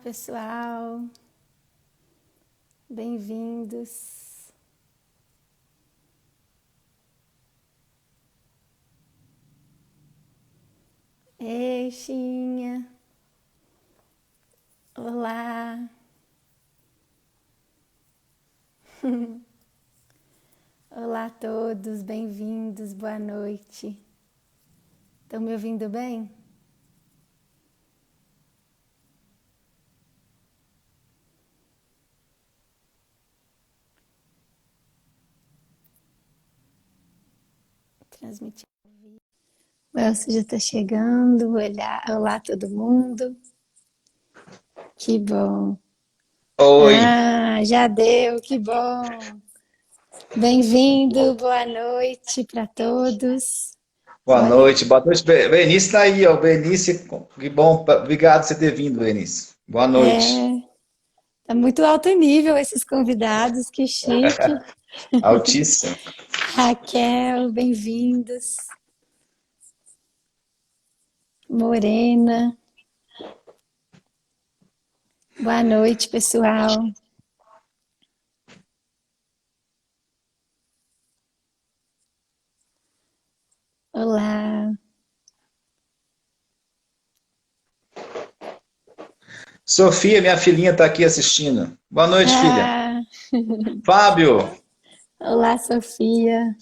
pessoal, bem-vindos. Ei, Xinha, olá, olá a todos, bem-vindos, boa noite. Estão me ouvindo bem? Transmitir. O Elcio já está chegando. Olá todo mundo. Que bom. Oi, Já deu, que bom. Bem-vindo, boa noite para todos. boa Olha, noite. Boa noite, Benício está aí, ó. Benício, que bom. Obrigado por você ter vindo, Benício. Boa noite. tá muito alto nível esses convidados, que chique. Altíssimo. Raquel, bem-vindos. Morena, boa noite, pessoal. Olá. Sofia, minha filhinha, está aqui assistindo. Boa noite, filha. Ah, Fábio. olá, Sofia.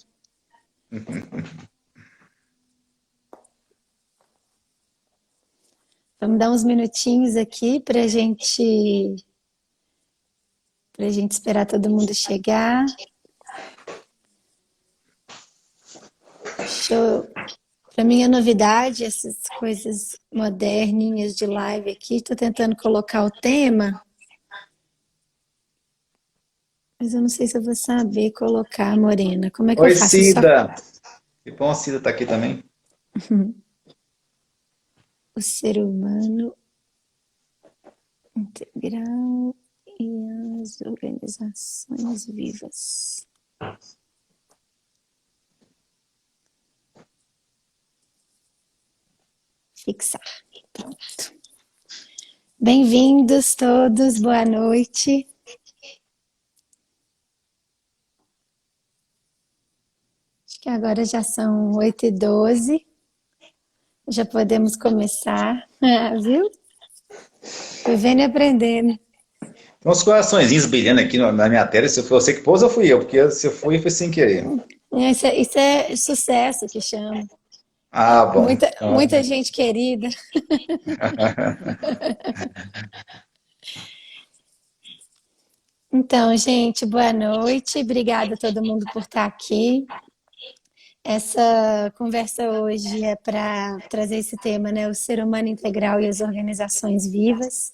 Vamos dar uns minutinhos aqui para gente esperar todo mundo chegar. Show. Para mim é novidade essas coisas moderninhas de live aqui. Estou tentando colocar o tema, mas eu não sei se eu vou saber colocar, Morena. Como é que eu Oi, faço? Só Cida. Que bom, a Cida está aqui também. o ser humano integral e as organizações vivas. Fixar. Pronto. Bem-vindos todos, boa noite. Acho que agora já são 8h12. Já podemos começar, viu? Vivendo e aprendendo. Tem uns coraçõezinhos brilhando aqui na minha tela. Se foi você que pôs ou fui eu? Porque se eu fui, foi sem querer. Isso é sucesso que chama. Ah, bom. Muita gente querida. Então, gente, boa noite. Obrigada a todo mundo por estar aqui. Essa conversa hoje é para trazer esse tema, né? O ser humano integral e as organizações vivas.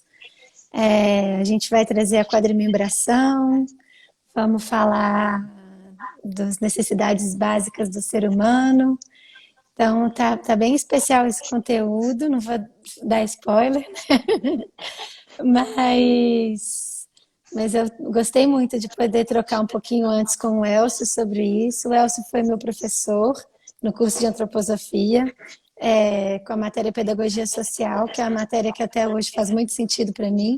A gente vai trazer a quadrimembração, vamos falar das necessidades básicas do ser humano. Então, tá bem especial esse conteúdo, não vou dar spoiler, mas eu gostei muito de poder trocar um pouquinho antes com o Elcio sobre isso. O Elcio foi meu professor no curso de antroposofia, com a matéria Pedagogia Social, que é uma matéria que até hoje faz muito sentido para mim.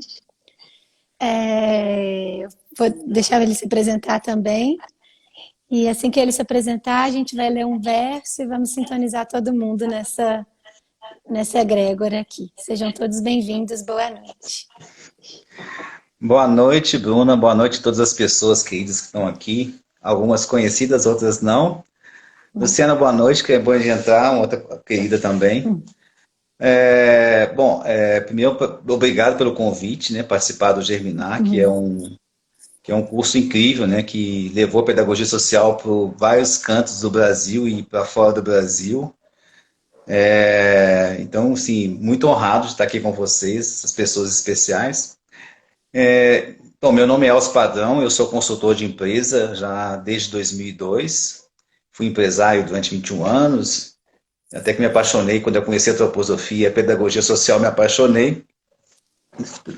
Vou deixar ele se apresentar também. E assim que ele se apresentar, a gente vai ler um verso e vamos sintonizar todo mundo nessa egrégora aqui. Sejam todos bem-vindos, boa noite. Boa noite, Bruna. Boa noite a todas as pessoas queridas que estão aqui. Algumas conhecidas, outras não. Luciana, boa noite, que é bom de entrar, uma outra querida também. Primeiro, obrigado pelo convite, né, participar do Germinar, que é um curso incrível, né, que levou a pedagogia social para vários cantos do Brasil e para fora do Brasil. Então, sim, muito honrado de estar aqui com vocês, as pessoas especiais. Bom, meu nome é Elcio Padrão, eu sou consultor de empresa já desde 2002. Fui empresário durante 21 anos, até que me apaixonei quando eu conheci a antroposofia, a pedagogia social, me apaixonei.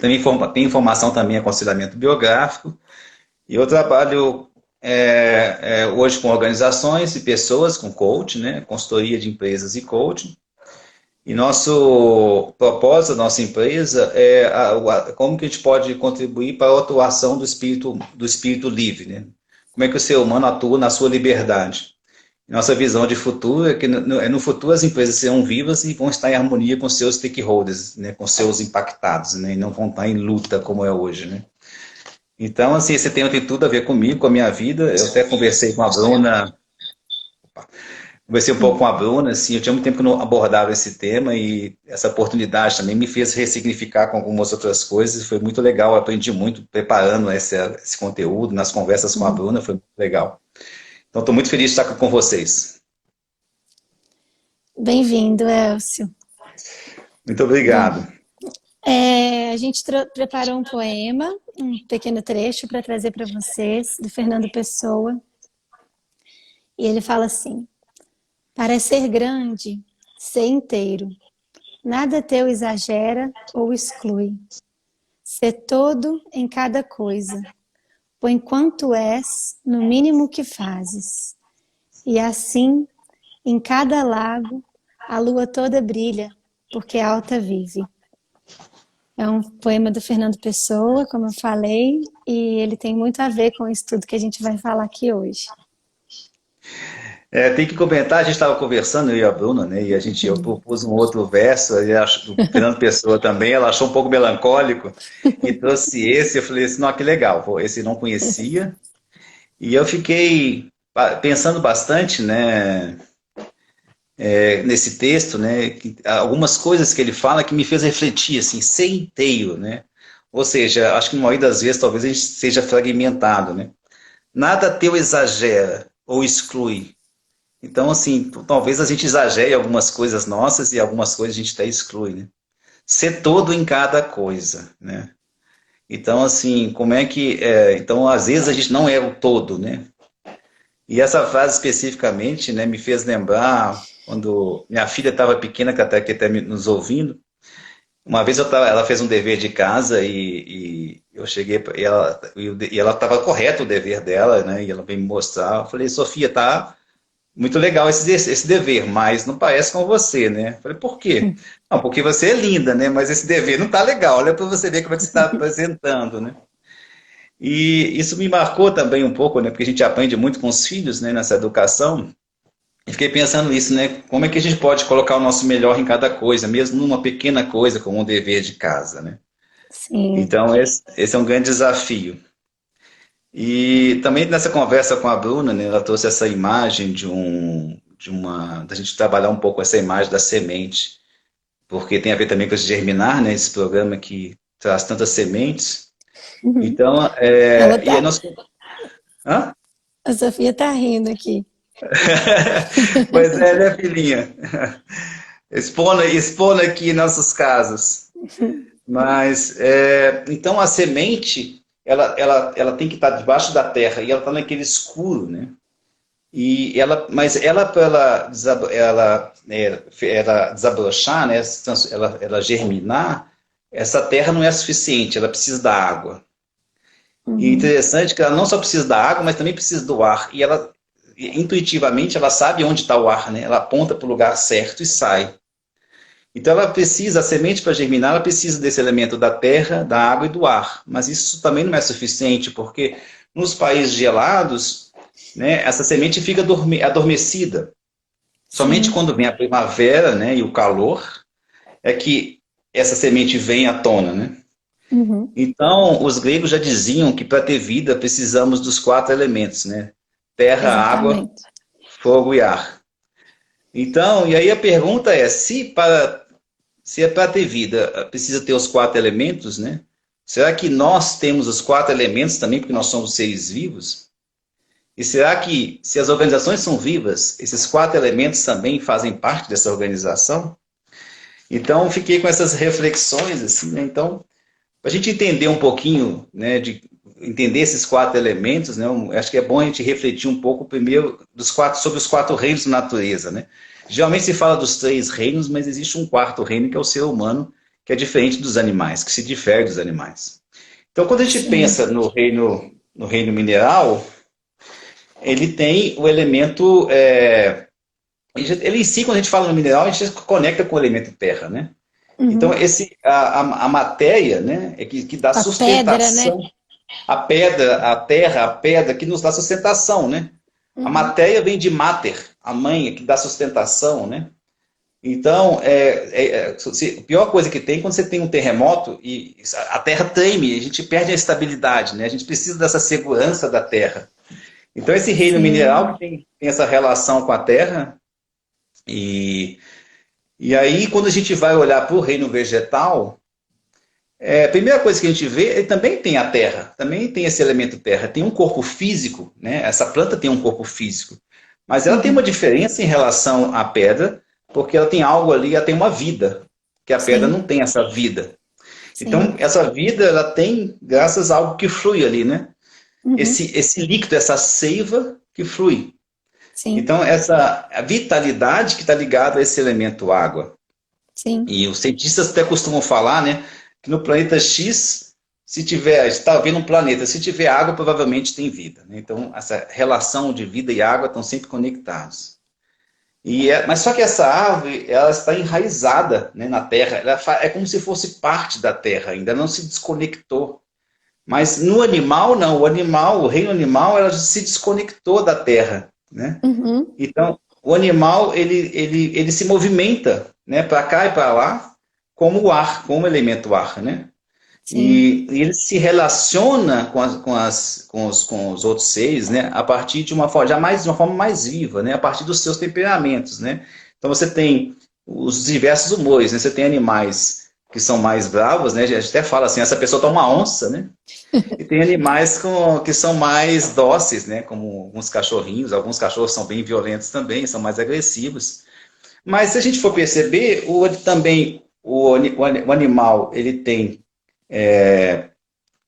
Também tenho formação também em aconselhamento biográfico. E eu trabalho hoje com organizações e pessoas, com coaching, né? Consultoria de empresas e coaching. E nosso propósito da nossa empresa é como que a gente pode contribuir para a atuação do espírito livre, né? Como é que o ser humano atua na sua liberdade. Nossa visão de futuro é que no futuro as empresas serão vivas e vão estar em harmonia com seus stakeholders, né, com seus impactados, né, e não vão estar em luta como é hoje, né. Então, assim, esse tema tem tudo a ver comigo, com a minha vida. Eu até conversei um pouco com a Bruna, assim, eu tinha muito tempo que não abordava esse tema e essa oportunidade também me fez ressignificar com algumas outras coisas. Foi muito legal, eu aprendi muito preparando esse conteúdo, nas conversas com a Bruna, foi muito legal. Então, estou muito feliz de estar com vocês. Bem-vindo, Elcio. Muito Bom, obrigado. a gente preparou um poema, um pequeno trecho para trazer para vocês, do Fernando Pessoa. E ele fala assim: para ser grande, ser inteiro. Nada teu exagera ou exclui. Ser todo em cada coisa. Põe quanto és no mínimo que fazes. E assim, em cada lago, a lua toda brilha, porque alta vive. É um poema do Fernando Pessoa, como eu falei, e ele tem muito a ver com o estudo que a gente vai falar aqui hoje. Tem que comentar, a gente estava conversando, eu e a Bruna, né, e eu propus um outro verso, e o Fernando Pessoa também, ela achou um pouco melancólico, e trouxe esse, eu falei assim, não, que legal, esse eu não conhecia, e eu fiquei pensando bastante, né, nesse texto, né, algumas coisas que ele fala que me fez refletir, assim, ser inteiro, né, ou seja, acho que na maioria das vezes talvez a gente seja fragmentado, né, nada teu exagera ou exclui. Então, assim, talvez a gente exagere algumas coisas nossas e algumas coisas a gente até exclui, né? Ser todo em cada coisa, né? Então, assim, como é que... então, às vezes a gente não é o todo, né? E essa frase especificamente, né, me fez lembrar quando minha filha estava pequena, que até nos ouvindo. Uma vez ela fez um dever de casa e eu cheguei e ela estava correto o dever dela, né? E ela veio me mostrar. Eu falei, Sofia, tá muito legal esse dever, mas não parece com você, né? Eu falei, por quê? Não, porque você é linda, né? Mas esse dever não tá legal. Olha para você ver como é que você está apresentando, né? E isso me marcou também um pouco, né? Porque a gente aprende muito com os filhos, né? Nessa educação. E fiquei pensando nisso, né? Como é que a gente pode colocar o nosso melhor em cada coisa, mesmo numa pequena coisa, como um dever de casa, né? Sim. Então, esse é um grande desafio. E também nessa conversa com a Bruna, né, ela trouxe essa imagem da gente trabalhar um pouco essa imagem da semente, porque tem a ver também com esse germinar, né, esse programa que traz tantas sementes. Então, Ela e a tá. nossa, hã? A Sofia tá rindo aqui. Pois é, né, filhinha? Expondo aqui nossos casos. Mas, então a semente, ela tem que estar debaixo da terra e ela está naquele escuro, né? Mas ela para ela desabrochar, né, ela germinar, essa terra não é suficiente, ela precisa da água. E Uhum. interessante que ela não só precisa da água, mas também precisa do ar. E ela, intuitivamente, ela sabe onde está o ar, né? Ela aponta para o lugar certo e sai. Então ela precisa, a semente para germinar, ela precisa desse elemento da terra, da água e do ar. Mas isso também não é suficiente, porque nos países gelados, né, essa semente fica adormecida. Somente Sim. quando vem a primavera, né, e o calor, é que essa semente vem à tona, né? Uhum. Então, os gregos já diziam que para ter vida precisamos dos quatro elementos, né? Terra, água, Exatamente. fogo e ar. Então, e aí a pergunta é, se é para ter vida, precisa ter os quatro elementos, né? Será que nós temos os quatro elementos também, porque nós somos seres vivos? E será que, se as organizações são vivas, esses quatro elementos também fazem parte dessa organização? Então, fiquei com essas reflexões, assim, né? Então, para a gente entender um pouquinho, né, de entender esses quatro elementos, né, acho que é bom a gente refletir um pouco primeiro sobre os quatro reinos da natureza, né? Geralmente se fala dos três reinos, mas existe um quarto reino que é o ser humano, que é diferente dos animais, que se difere dos animais. Então, quando a gente Sim. pensa no reino mineral, ele tem o elemento Ele em si, quando a gente fala no mineral, a gente conecta com o elemento terra, né? Então, Uhum. a matéria, né, é que dá A pedra, né? sustentação. A pedra, a terra, a pedra que nos dá sustentação, né? A Uhum. matéria vem de mater, a mãe é que dá sustentação, né? Então, a pior coisa que tem é quando você tem um terremoto e a terra treme, a gente perde a estabilidade, né? A gente precisa dessa segurança da terra. Então, esse reino mineral Sim. que tem essa relação com a terra, e, e aí, quando a gente vai olhar para o reino vegetal, a primeira coisa que a gente vê, ele também tem a terra, também tem esse elemento terra, tem um corpo físico, né? Essa planta tem um corpo físico, mas ela tem uma Uhum. diferença em relação à pedra, porque ela tem algo ali, ela tem uma vida, que a pedra não Sim. tem essa vida. Então, Sim. essa vida, ela tem graças a algo que flui ali, né? Uhum. Esse líquido, essa seiva que flui. Sim. Então, essa a vitalidade que está ligada a esse elemento água. Sim. E os cientistas até costumam falar, né, que no planeta X, se tiver, está vendo um planeta, se tiver água, provavelmente tem vida, né? Então, essa relação de vida e água estão sempre conectados. Mas só que essa árvore, ela está enraizada, né, na terra, é como se fosse parte da terra, ainda não se desconectou. Mas no animal, não, o reino animal, ela se desconectou da terra, né? Uhum. Então, o animal, ele se movimenta, né, para cá e para lá, como o ar, como o elemento ar, né? Sim. E ele se relaciona com os outros seres, né, a partir de uma forma, de uma forma mais viva, né, a partir dos seus temperamentos, né? Então você tem os diversos humores, né? Você tem animais que são mais bravos, né? A gente até fala assim, essa pessoa tá uma onça, né? E tem animais que são mais dóceis, né? Como alguns cachorrinhos. Alguns cachorros são bem violentos também, são mais agressivos. Mas se a gente for perceber, também o animal ele tem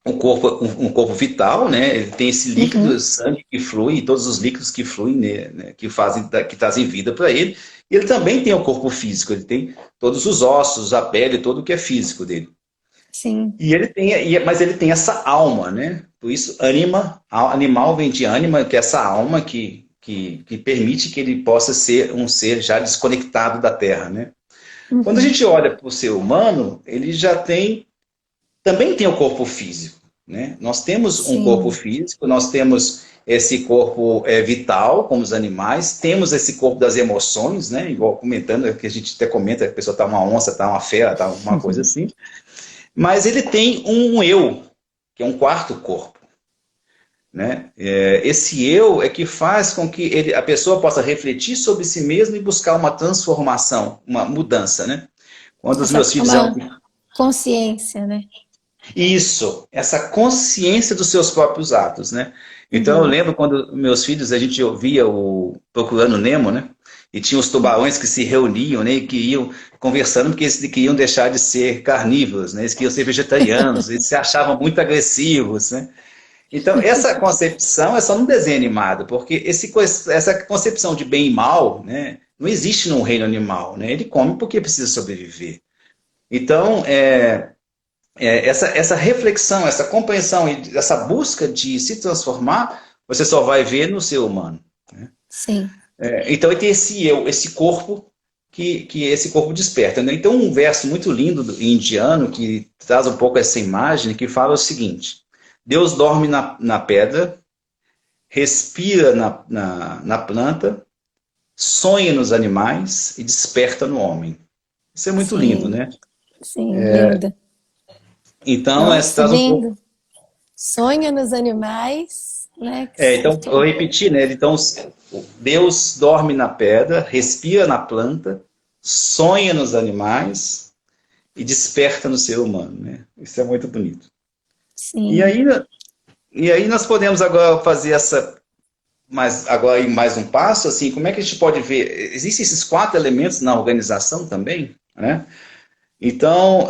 um corpo vital, né? Ele tem esse líquido Uhum. do sangue que flui, e todos os líquidos que fluem, né? Que trazem vida para ele. E ele também tem o corpo físico, ele tem todos os ossos, a pele, todo o que é físico dele. Sim. Mas ele tem essa alma, né? Por isso, animal vem de ânima, que é essa alma que permite que ele possa ser um ser já desconectado da Terra, né? Quando a Uhum. gente olha para o ser humano, ele também tem o corpo físico, né? Nós temos um corpo Sim. físico, nós temos esse corpo vital, como os animais, temos esse corpo das emoções, né? Igual comentando, que a gente até comenta, que a pessoa está uma onça, está uma fera, está uma coisa assim. Mas ele tem um eu, que é um quarto corpo. Né? Esse eu é que faz com que a pessoa possa refletir sobre si mesma e buscar uma transformação, uma mudança. Né? Quando os meus filhos eram. Uma consciência, né? Isso, essa consciência dos seus próprios atos. Né? Então eu Uhum. lembro quando meus filhos, a gente ouvia o Procurando Nemo, né? E tinha os tubarões que se reuniam, né, e que iam conversando porque eles queriam deixar de ser carnívoros, né, eles queriam ser vegetarianos, eles se achavam muito agressivos, né? Então, essa concepção é só num desenho animado, porque essa concepção de bem e mal, né, não existe no reino animal, né? Ele come porque precisa sobreviver. Então, essa reflexão, essa compreensão e essa busca de se transformar, você só vai ver no ser humano. Né? Sim. Então, ele tem esse eu, esse corpo que esse corpo desperta. Né? Então, um verso muito lindo indiano que traz um pouco essa imagem, que fala o seguinte: Deus dorme na pedra, respira na planta, sonha nos animais e desperta no homem. Isso é muito lindo, Sim. né? Sim. Linda. Então, essa Nossa, traz um pouco. lindo. Sonha nos animais, né? Então, eu repeti, né? Então, Deus dorme na pedra, respira na planta, sonha nos animais e desperta no ser humano, né? Isso é muito bonito. E Sim. aí, e aí nós podemos agora fazer mas agora em mais um passo, assim, como é que a gente pode ver? Existem esses 4 elementos na organização também, né? Então,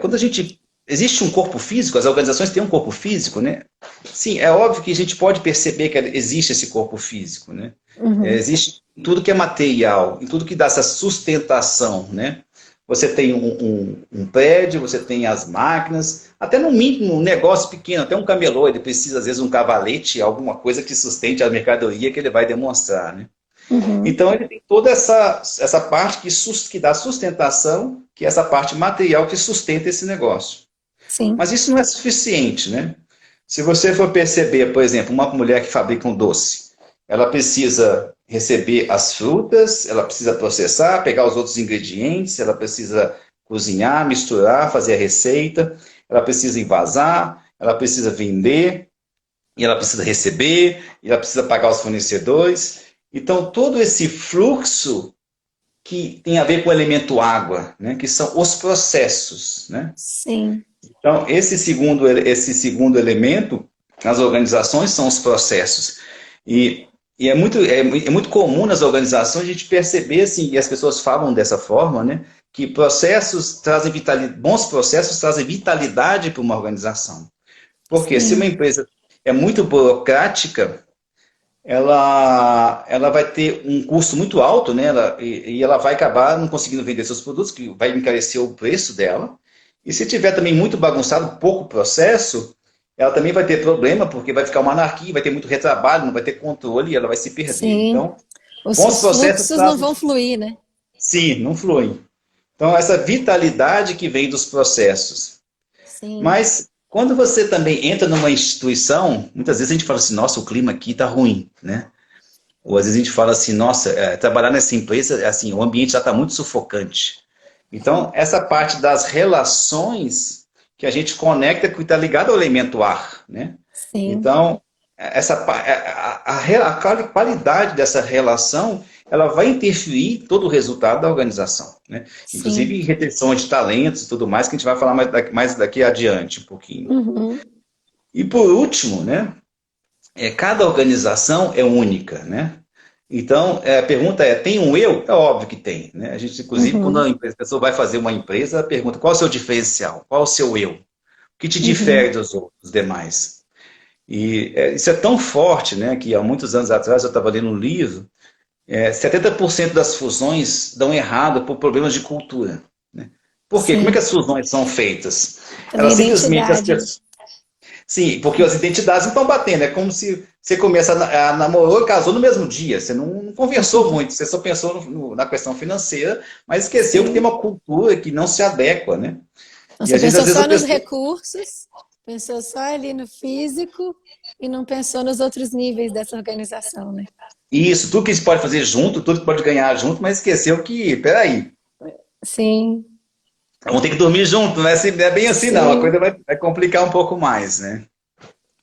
quando a gente existe um corpo físico, as organizações têm um corpo físico, né? Sim, é óbvio que a gente pode perceber que existe esse corpo físico, né? Uhum. Existe em tudo que é material, em tudo que dá essa sustentação, né? Você tem um prédio, você tem as máquinas, até no mínimo um negócio pequeno, até um camelô, ele precisa às vezes um cavalete, alguma coisa que sustente a mercadoria que ele vai demonstrar, né? Uhum. Então, ele tem toda essa parte que dá sustentação, que é essa parte material que sustenta esse negócio. Sim. Mas isso não é suficiente, né? Se você for perceber, por exemplo, uma mulher que fabrica um doce, ela precisa receber as frutas, ela precisa processar, pegar os outros ingredientes, ela precisa cozinhar, misturar, fazer a receita, ela precisa envasar, ela precisa vender, e ela precisa receber, e ela precisa pagar os fornecedores. Então, todo esse fluxo que tem a ver com o elemento água, né, que são os processos, né? Sim. Então, esse segundo elemento nas organizações são os processos. E é muito comum nas organizações a gente perceber, assim, e as pessoas falam dessa forma, né, que bons processos trazem vitalidade para uma organização. Porque se uma Sim. empresa é muito burocrática, ela vai ter um custo muito alto, né? E ela vai acabar não conseguindo vender seus produtos, que vai encarecer o preço dela. E se tiver também muito bagunçado, pouco processo, ela também vai ter problema, porque vai ficar uma anarquia, vai ter muito retrabalho, não vai ter controle e ela vai se perder. Sim. Então, bons Os processos fluxos não trazem. vão fluir, né? Sim, não fluem. Então, essa vitalidade que vem dos processos. Sim. Mas, quando você também entra numa instituição, muitas vezes a gente fala assim, nossa, o clima aqui está ruim, né? Ou às vezes a gente fala assim, nossa, trabalhar nessa empresa, assim, o ambiente já está muito sufocante. Então, essa parte das relações que a gente conecta, que está ligado ao elemento ar, né? Sim. Então, a qualidade dessa relação, ela vai interferir em todo o resultado da organização, né? Sim. Inclusive retenção de talentos e tudo mais, que a gente vai falar mais daqui adiante um pouquinho. Uhum. E por último, né? Cada organização é única, né? Então, a pergunta é, tem um eu? É óbvio que tem, né? A gente, inclusive, quando Uhum. a pessoa vai fazer uma empresa, ela pergunta qual é o seu diferencial? Qual é o seu eu? O que te difere Uhum. dos outros demais? E isso é tão forte, né, que há muitos anos atrás eu estava lendo um livro, 70% das fusões dão errado por problemas de cultura. Né? Por quê? Como é que Sim. as fusões são feitas? Pela Elas simplesmente, as identidade, né? pessoas, sim, porque as identidades não estão batendo. É como se você começa a namorou e casou no mesmo dia. Você não conversou muito, você só pensou na questão financeira, mas esqueceu que tem Sim. uma cultura que não se adequa, né? Então, E você às pensou vezes a só nos pessoa. recursos, pensou só ali no físico e não pensou nos outros níveis dessa organização, né? Isso, tudo que se pode fazer junto, tudo que pode ganhar junto, mas esqueceu que, peraí, Sim. vamos ter que dormir junto, não é bem assim não, a Sim. coisa vai complicar um pouco mais, né?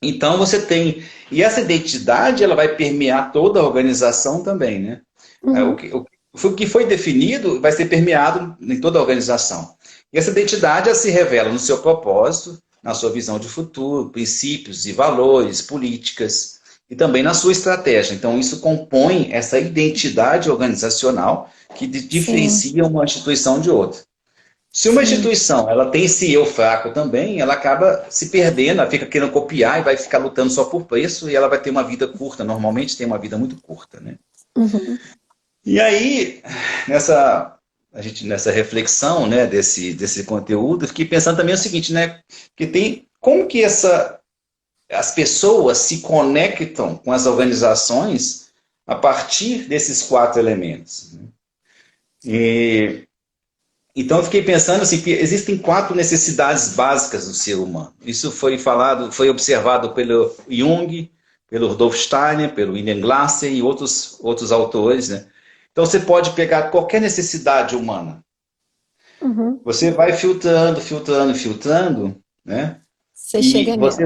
Então você tem, e essa identidade ela vai permear toda a organização também, né? Uhum. O que foi definido vai ser permeado em toda a organização. E essa identidade ela se revela no seu propósito, na sua visão de futuro, princípios e valores, políticas, e também na sua estratégia. Então, isso compõe essa identidade organizacional que Sim. diferencia uma instituição de outra. Se uma Sim. instituição ela tem esse eu fraco também, ela acaba se perdendo, ela fica querendo copiar e vai ficar lutando só por preço e ela vai ter uma vida curta, normalmente tem uma vida muito curta, né? Uhum. E aí, nessa, nessa reflexão, né, desse conteúdo, eu fiquei pensando também o seguinte, né, como que as pessoas se conectam com as organizações a partir desses quatro elementos. Né? E então eu fiquei pensando assim, que existem quatro necessidades básicas do ser humano. Isso foi observado pelo Jung, pelo Rudolf Steiner, pelo William Glasser e outros autores, né? Então você pode pegar qualquer necessidade humana. Uhum. Você vai filtrando, filtrando, filtrando, né? Você E chega nelas.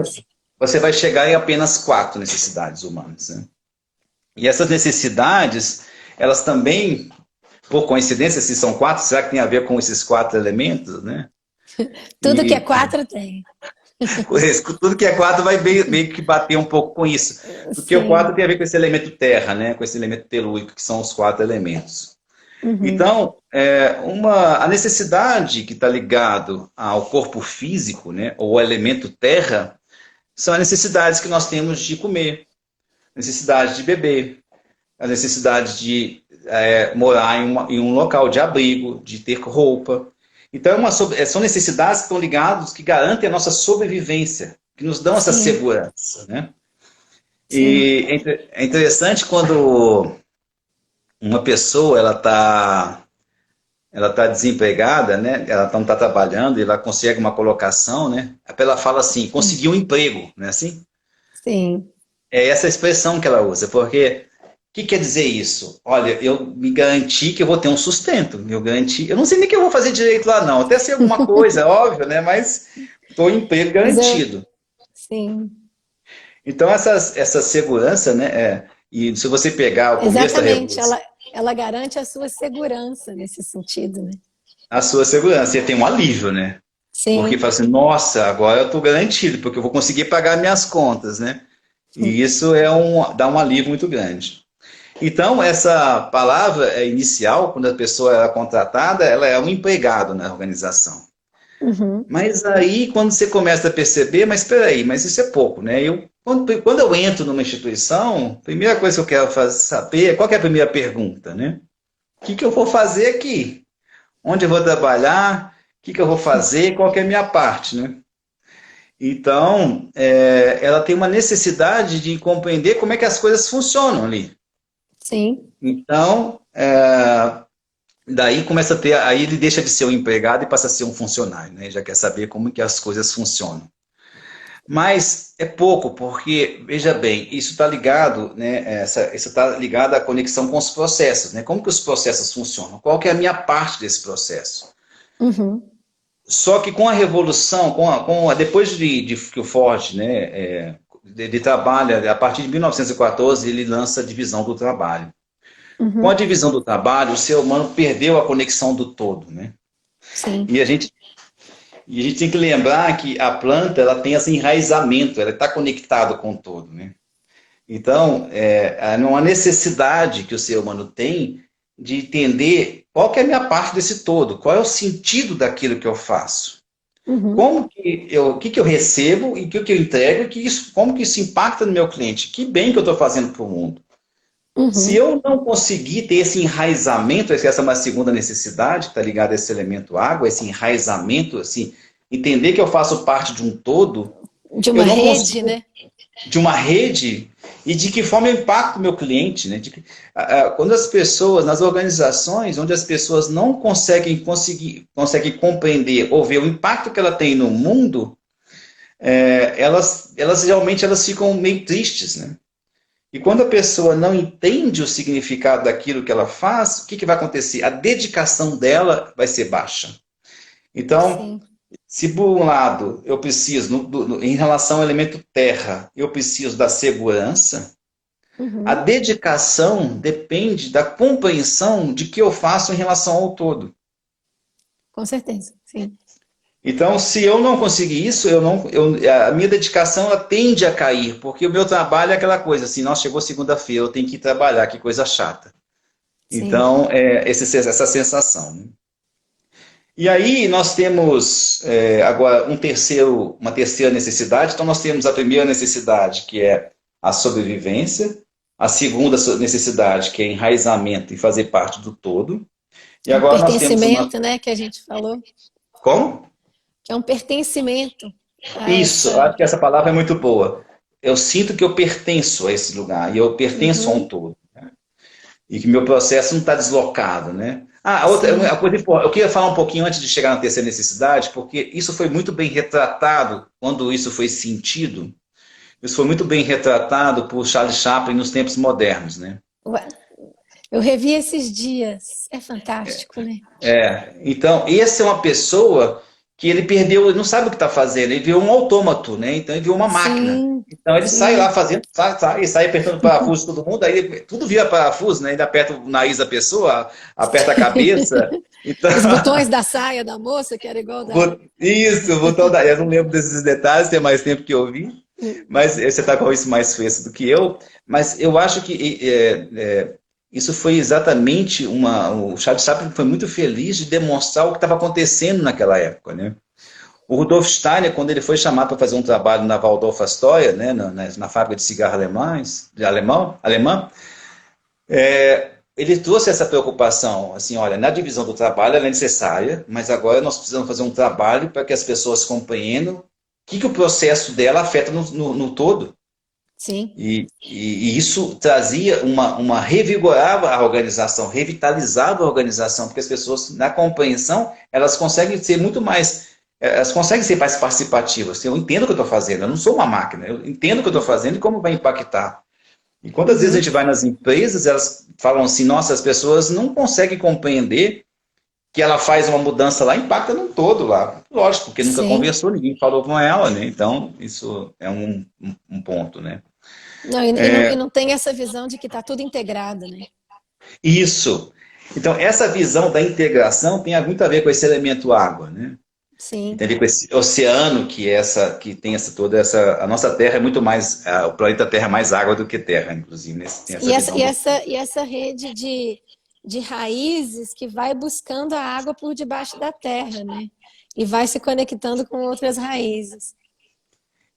você vai chegar em apenas quatro necessidades humanas, né? E essas necessidades, elas também, por coincidência, se são quatro, será que tem a ver com esses quatro elementos, né? Tudo que é E quatro tem. tudo que é quatro vai meio que bater um pouco com isso. Porque o quatro Sim. tem a ver com esse elemento terra, né? Com esse elemento telúrico, que são os quatro elementos. Uhum. Então, a necessidade que está ligado ao corpo físico, né? Ou ao elemento terra, são as necessidades que nós temos de comer, necessidade de beber, a necessidade de morar em um local de abrigo, de ter roupa. Então, são necessidades que estão ligadas, que garantem a nossa sobrevivência, que nos dão essa Sim. segurança. Né? Sim. E é interessante quando uma pessoa, ela tá desempregada, né? Ela não está trabalhando, e ela consegue uma colocação, né? Ela fala assim, conseguiu um emprego, não é assim? Sim. É essa expressão que ela usa, porque o que quer dizer isso? Olha, eu me garanti que eu vou ter um sustento, eu garanti, eu não sei nem o que eu vou fazer direito lá não, até ser alguma coisa, óbvio, né? Mas estou em emprego Mas eu, garantido. sim, Então essa segurança, né? E se você pegar o começo da exatamente. revolução, Ela garante a sua segurança nesse sentido, né? a sua segurança, você tem um alívio, né? Porque Sim. fala assim, nossa, agora eu estou garantido, porque eu vou conseguir pagar minhas contas, né? E isso dá um alívio muito grande. Então, essa palavra inicial, quando a pessoa é contratada, ela é um empregado na organização. Uhum. Mas aí, quando você começa a perceber, mas espera aí, mas isso é pouco, né? Quando eu entro numa instituição, a primeira coisa que eu quero saber é qual que é a primeira pergunta, né? O que que eu vou fazer aqui? Onde eu vou trabalhar? O que que eu vou fazer? Qual que é a minha parte, né? Então, ela tem uma necessidade de compreender como é que as coisas funcionam ali. Sim. Então, daí começa a ter, aí ele deixa de ser um empregado e passa a ser um funcionário, né? Já quer saber como que as coisas funcionam. Mas é pouco, porque, veja bem, isso está ligado, né? Isso está ligado à conexão com os processos, né? Como que os processos funcionam? Qual que é a minha parte desse processo? Uhum. Só que com a revolução, depois de que o Ford, né, ele trabalha, a partir de 1914, ele lança a divisão do trabalho. Com a Uhum. divisão do trabalho, o ser humano perdeu a conexão do todo, né? Sim. E a gente tem que lembrar que a planta ela tem esse enraizamento, ela está conectada com o todo, né? Então, há uma necessidade que o ser humano tem de entender qual que é a minha parte desse todo, qual é o sentido daquilo que eu faço. Uhum. O que eu recebo e o que eu entrego, como que isso impacta no meu cliente? Que bem que eu estou fazendo para o mundo? Se Uhum. eu não conseguir ter esse enraizamento, essa é uma segunda necessidade, está ligada a esse elemento água, esse enraizamento, assim, entender que eu faço parte de um todo, De uma eu não rede, consigo, né? de uma rede, e de que forma eu impacto o meu cliente. Né? Quando as pessoas, nas organizações, onde as pessoas não conseguem compreender ou ver o impacto que ela tem no mundo, elas realmente elas ficam meio tristes, né? E quando a pessoa não entende o significado daquilo que ela faz, o que, que vai acontecer? A dedicação dela vai ser baixa. Então, Sim. se por um lado eu preciso, em relação ao elemento terra, eu preciso da segurança, a Uhum. dedicação depende da compreensão de que eu faço em relação ao todo. Com certeza. Sim. Então, se eu não conseguir isso, a minha dedicação ela tende a cair, porque o meu trabalho é aquela coisa assim, nossa, chegou segunda-feira, eu tenho que ir trabalhar, que coisa chata. Sim. Então, essa sensação. Né? E aí nós temos agora uma terceira necessidade. Então nós temos a primeira necessidade, que é a sobrevivência, a segunda necessidade, que é enraizamento e fazer parte do todo. E É um agora nós temos uma... pertencimento, né, que a gente falou, Como? que é um pertencimento a Isso, essa. acho que essa palavra é muito boa. Eu sinto que eu pertenço a esse lugar, e eu pertenço a um Uhum. todo. E que meu processo não está deslocado, né? Sim. A coisa importante, eu queria falar um pouquinho antes de chegar na terceira necessidade, porque isso foi muito bem retratado quando isso foi sentido. Isso foi muito bem retratado por Charles Chaplin nos tempos modernos, né? Ué, eu revi esses dias. É fantástico, né? Então, essa é uma pessoa que ele perdeu, ele não sabe o que está fazendo, ele virou um autômato, né? Então ele virou uma máquina. Sim, Então ele sai lá sim. fazendo, sai apertando parafuso todo mundo, aí tudo vira parafuso, né? Ele aperta o nariz da pessoa, aperta a cabeça. Então, Os botões da saia da moça, que era igual da. isso, eu não lembro desses detalhes, tem mais tempo que eu vi, mas você está com isso mais fresco do que eu, mas eu acho que isso foi exatamente o Charles Chaplin foi muito feliz de demonstrar o que estava acontecendo naquela época, né? O Rudolf Steiner, quando ele foi chamado para fazer um trabalho na Waldorf Astoria, né, na fábrica de cigarro alemã, ele trouxe essa preocupação, assim, olha, na divisão do trabalho ela é necessária, mas agora nós precisamos fazer um trabalho para que as pessoas compreendam o que o processo dela afeta no todo. Sim, E isso trazia revigorava a organização, revitalizava a organização, porque as pessoas, na compreensão, elas conseguem ser muito mais, elas conseguem ser mais participativas. Eu entendo o que eu estou fazendo, eu não sou uma máquina, eu entendo o que eu estou fazendo e como vai impactar. E quantas vezes a uhum, gente vai nas empresas, elas falam assim, nossa, as pessoas não conseguem compreender que ela faz uma mudança lá, impacta no todo lá. Lógico, porque nunca sim. conversou, ninguém falou com ela, né? Então, isso é um ponto, né? Não, e não tem essa visão de que está tudo integrado, né? Isso. Então, essa visão da integração tem muito a ver com esse elemento água, né? Sim. Tem a ver com esse oceano que tem a nossa Terra é muito mais, o planeta Terra é mais água do que terra, inclusive, né? Tem essa visão do. E essa rede de raízes que vai buscando a água por debaixo da terra, né? E vai se conectando com outras raízes.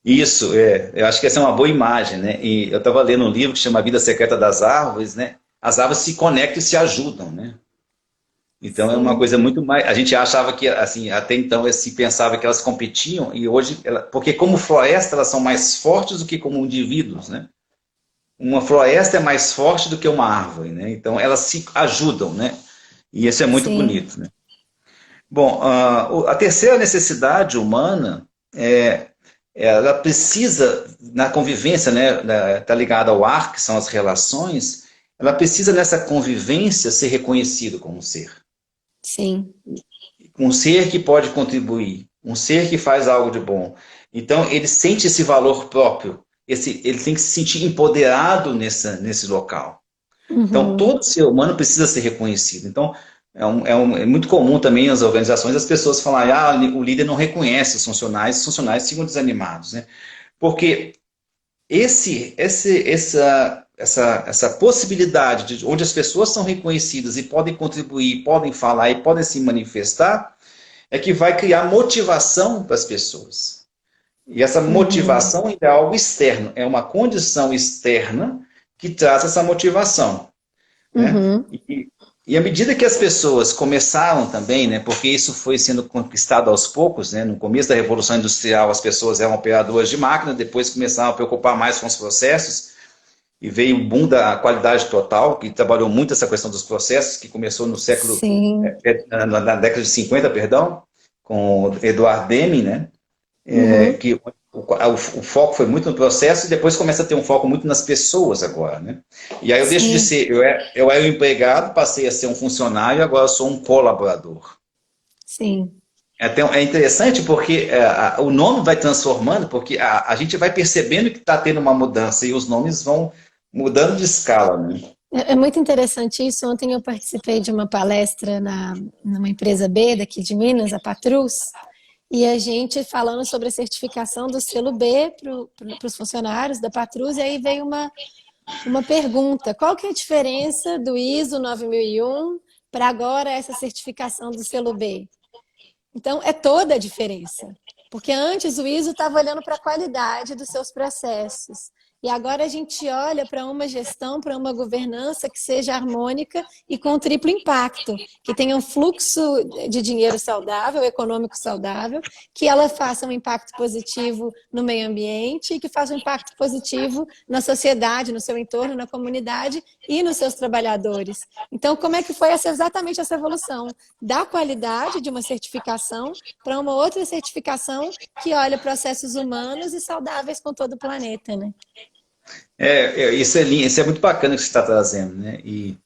Isso, eu acho que essa é uma boa imagem, né? E eu estava lendo um livro que chama A Vida Secreta das Árvores, né? As árvores se conectam e se ajudam, né? Então é uma Sim, coisa muito mais. A gente achava que, assim, até então se pensava que elas competiam, e hoje, porque como floresta, elas são mais fortes do que como indivíduos, né? Uma floresta é mais forte do que uma árvore, né? Então elas se ajudam, né? E isso é muito sim, bonito, né? Bom, a terceira necessidade humana ela precisa, na convivência, né, tá ligada ao ar, que são as relações, ela precisa nessa convivência ser reconhecido como um ser. sim. Um ser que pode contribuir, um ser que faz algo de bom. Então, ele sente esse valor próprio, ele tem que se sentir empoderado nesse local. Então, Uhum. todo ser humano precisa ser reconhecido. Então, é muito comum também nas organizações as pessoas falarem, o líder não reconhece os funcionários ficam desanimados, né? Porque essa possibilidade de onde as pessoas são reconhecidas e podem contribuir, podem falar e podem se manifestar, é que vai criar motivação para as pessoas. E essa Uhum. motivação é algo externo, é uma condição externa que traz essa motivação, né? Uhum. E à medida que as pessoas começaram também, né, porque isso foi sendo conquistado aos poucos, né, no começo da Revolução Industrial as pessoas eram operadoras de máquina, depois começaram a preocupar mais com os processos, e veio o boom da qualidade total, que trabalhou muito essa questão dos processos, que começou no Sim. na década de 50, perdão, com Edward Deming, né, Uhum. que o foco foi muito no processo e depois começa a ter um foco muito nas pessoas agora, né? E aí eu deixo de Sim. ser, eu era um empregado, passei a ser um funcionário e agora sou um colaborador. Sim. É interessante porque o nome vai transformando, porque a gente vai percebendo que está tendo uma mudança e os nomes vão mudando de escala, né? É muito interessante isso. Ontem eu participei de uma palestra numa empresa B daqui de Minas, a Patrus, e a gente falando sobre a certificação do selo B para os funcionários da Patrus, e aí veio uma pergunta: qual que é a diferença do ISO 9001 para agora essa certificação do selo B? Então, é toda a diferença. Porque antes o ISO estava olhando para a qualidade dos seus processos. E agora a gente olha para uma gestão, para uma governança que seja harmônica e com triplo impacto, que tenha um fluxo de dinheiro saudável, econômico saudável, que ela faça um impacto positivo no meio ambiente e que faça um impacto positivo na sociedade, no seu entorno, na comunidade e nos seus trabalhadores. Então, como é que foi exatamente essa evolução? Da qualidade de uma certificação para uma outra certificação que olha processos humanos e saudáveis com todo o planeta, né? Isso é muito bacana que você está trazendo, né? E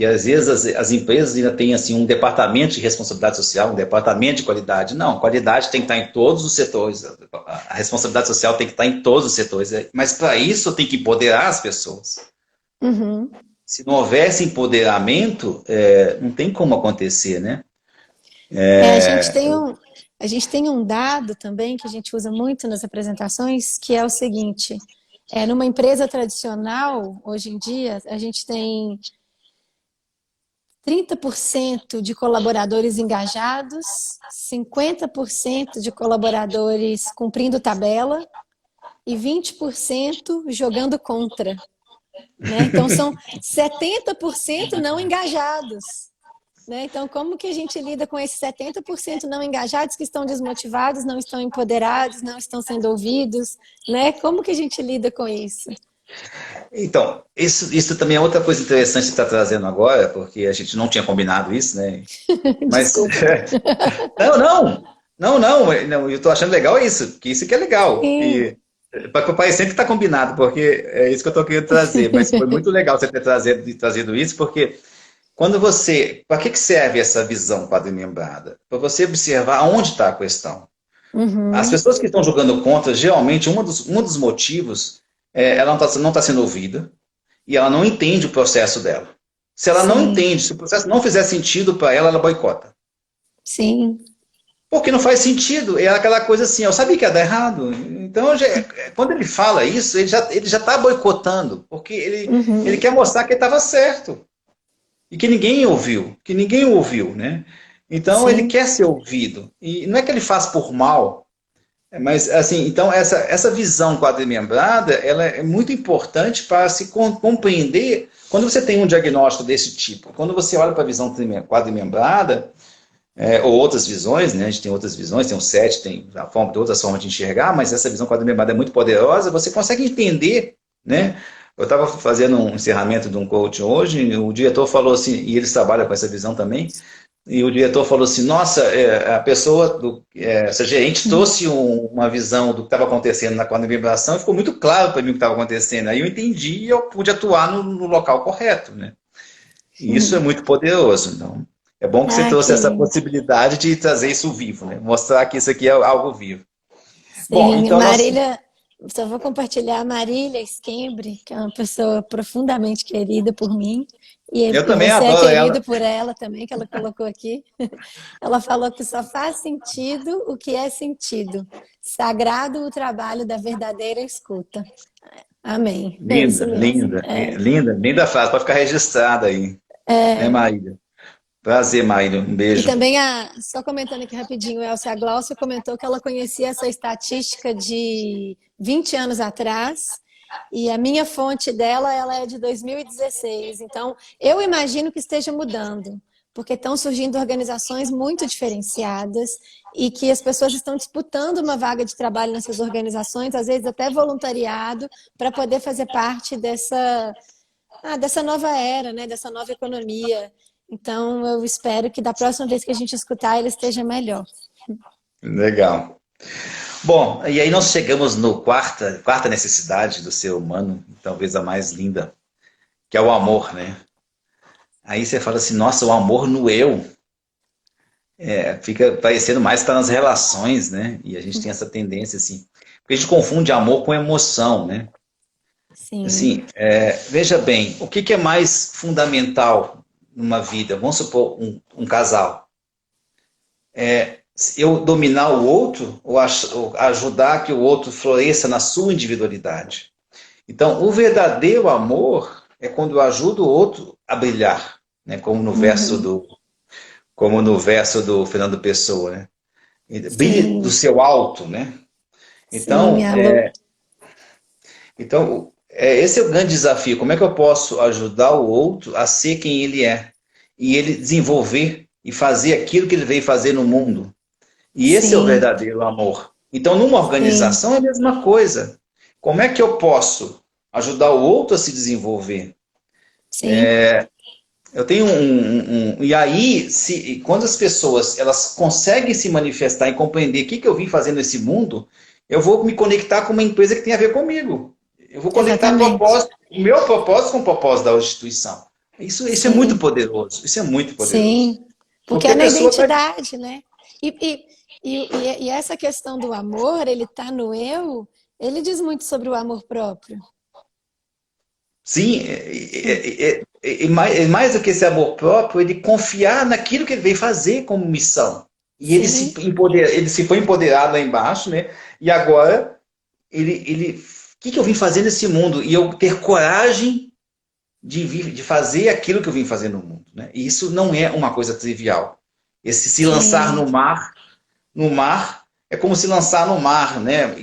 às vezes as empresas ainda têm assim um departamento de responsabilidade social, um departamento de qualidade. Não, qualidade tem que estar em todos os setores, a responsabilidade social tem que estar em todos os setores. Mas para isso tem que empoderar as pessoas. Uhum. Se não houvesse empoderamento, não tem como acontecer, né? É, a gente tem um dado também que a gente usa muito nas apresentações, que é o seguinte: numa empresa tradicional, hoje em dia, a gente tem 30% de colaboradores engajados, 50% de colaboradores cumprindo tabela e 20% jogando contra, né? Então são 70% não engajados. Né? Então, como que a gente lida com esses 70% não engajados que estão desmotivados, não estão empoderados, não estão sendo ouvidos, né? Como que a gente lida com isso? Então, isso também é outra coisa interessante que está trazendo agora, porque a gente não tinha combinado isso, né? Mas, Desculpa. não, não, não, eu estou achando legal isso, que isso que é legal. Sim. E para parecer que está combinado, porque é isso que eu estou querendo trazer, mas foi muito legal você ter trazido isso, porque quando você. Para que serve essa visão quadrimembrada? Para você observar onde está a questão. As Uhum. pessoas que estão jogando contra, geralmente, um dos motivos é ela não tá sendo ouvida e ela não entende o processo dela. Se ela não Sim, entende, se o processo não fizer sentido para ela, ela boicota. sim. Porque não faz sentido. É aquela coisa assim, eu sabia que ia dar errado. Então, quando ele fala isso, ele já está boicotando, porque ele Uhum. quer mostrar que ele estava certo. E que ninguém o ouviu, né? Então ele Sim. quer ser ouvido. E não é que ele faz por mal, mas assim, então essa visão quadrimembrada, ela é muito importante para se compreender quando você tem um diagnóstico desse tipo. Quando você olha para a visão quadrimembrada, ou outras visões, né? A gente tem outras visões, tem o SET, tem outras formas de enxergar, mas essa visão quadrimembrada é muito poderosa, você consegue entender, né? Eu estava fazendo um encerramento de um coach hoje, e o diretor falou assim, e eles trabalham com essa visão também, e o diretor falou assim, nossa, a pessoa, essa gerente trouxe uma visão do que estava acontecendo na quadrimebração e ficou muito claro para mim o que estava acontecendo. Aí eu entendi e eu pude atuar no local correto, né? E isso é muito poderoso. Então, é bom que você Ah, trouxe que essa lindo. possibilidade de trazer isso vivo, né? Mostrar que isso aqui é algo vivo. Bom, Sim, então nós. Marília, só vou compartilhar a Marília Skembre, que é uma pessoa profundamente querida por mim, Eu e também você é adoro querido ela. por ela também, que ela colocou aqui. Ela falou que só faz sentido o que é sentido. Sagrado o trabalho da verdadeira escuta. Amém. É Linda, isso mesmo. linda, É. linda, linda frase, pode ficar registrada aí, né, Maíra? Prazer, Maíra, um E beijo. também, só comentando aqui rapidinho, Elcia Glaucia comentou que ela conhecia essa estatística de 20 anos atrás, e a minha fonte dela, ela é de 2016. Então, eu imagino que esteja mudando, porque estão surgindo organizações muito diferenciadas e que as pessoas estão disputando uma vaga de trabalho nessas organizações, às vezes até voluntariado, para poder fazer parte dessa nova era, né? Dessa nova economia. Então, eu espero que da próxima vez que a gente escutar, ele esteja melhor. Legal. Bom, e aí nós chegamos no quarta necessidade do ser humano, talvez a mais linda, que é o amor, né? Aí você fala assim, nossa, o amor no eu. Fica parecendo mais que tá nas relações, né? E a gente tem essa tendência, assim. Porque a gente confunde amor com emoção, né? Sim. Assim, veja bem, o que é mais fundamental numa vida? Vamos supor um casal. Eu dominar o outro ou ajudar que o outro floresça na sua individualidade. Então, o verdadeiro amor é quando eu ajudo o outro a brilhar, né? Uhum. Como no verso do Fernando Pessoa, né? Brilhe do Sim. seu alto, né? Sim. Então, Alô. esse é o grande desafio. Como é que eu posso ajudar o outro a ser quem ele é? E ele desenvolver e fazer aquilo que ele veio fazer no mundo. E esse é o Sim. verdadeiro amor. Então, numa Sim. organização é a mesma coisa. Como é que eu posso ajudar o outro a se desenvolver? Sim. Eu tenho e aí, quando as pessoas elas conseguem se manifestar e compreender o que eu vim fazer nesse mundo, eu vou me conectar com uma empresa que tem a ver comigo. Eu vou conectar Exatamente. o meu propósito com o propósito da instituição. Isso é muito Sim. poderoso. Isso é muito poderoso. Sim. Porque Porque é a na pessoa está. identidade, né? E essa questão do amor, ele tá no eu, ele diz muito sobre o amor próprio. Sim, mais do que esse amor próprio, ele confiar naquilo que ele veio fazer como missão. E Sim. ele se foi empoderado lá embaixo, né? E agora, o que eu vim fazer nesse mundo? E eu ter coragem de fazer aquilo que eu vim fazer no mundo, né? E isso não é uma coisa trivial. Esse se lançar Sim. no mar, é como se lançar no mar, né?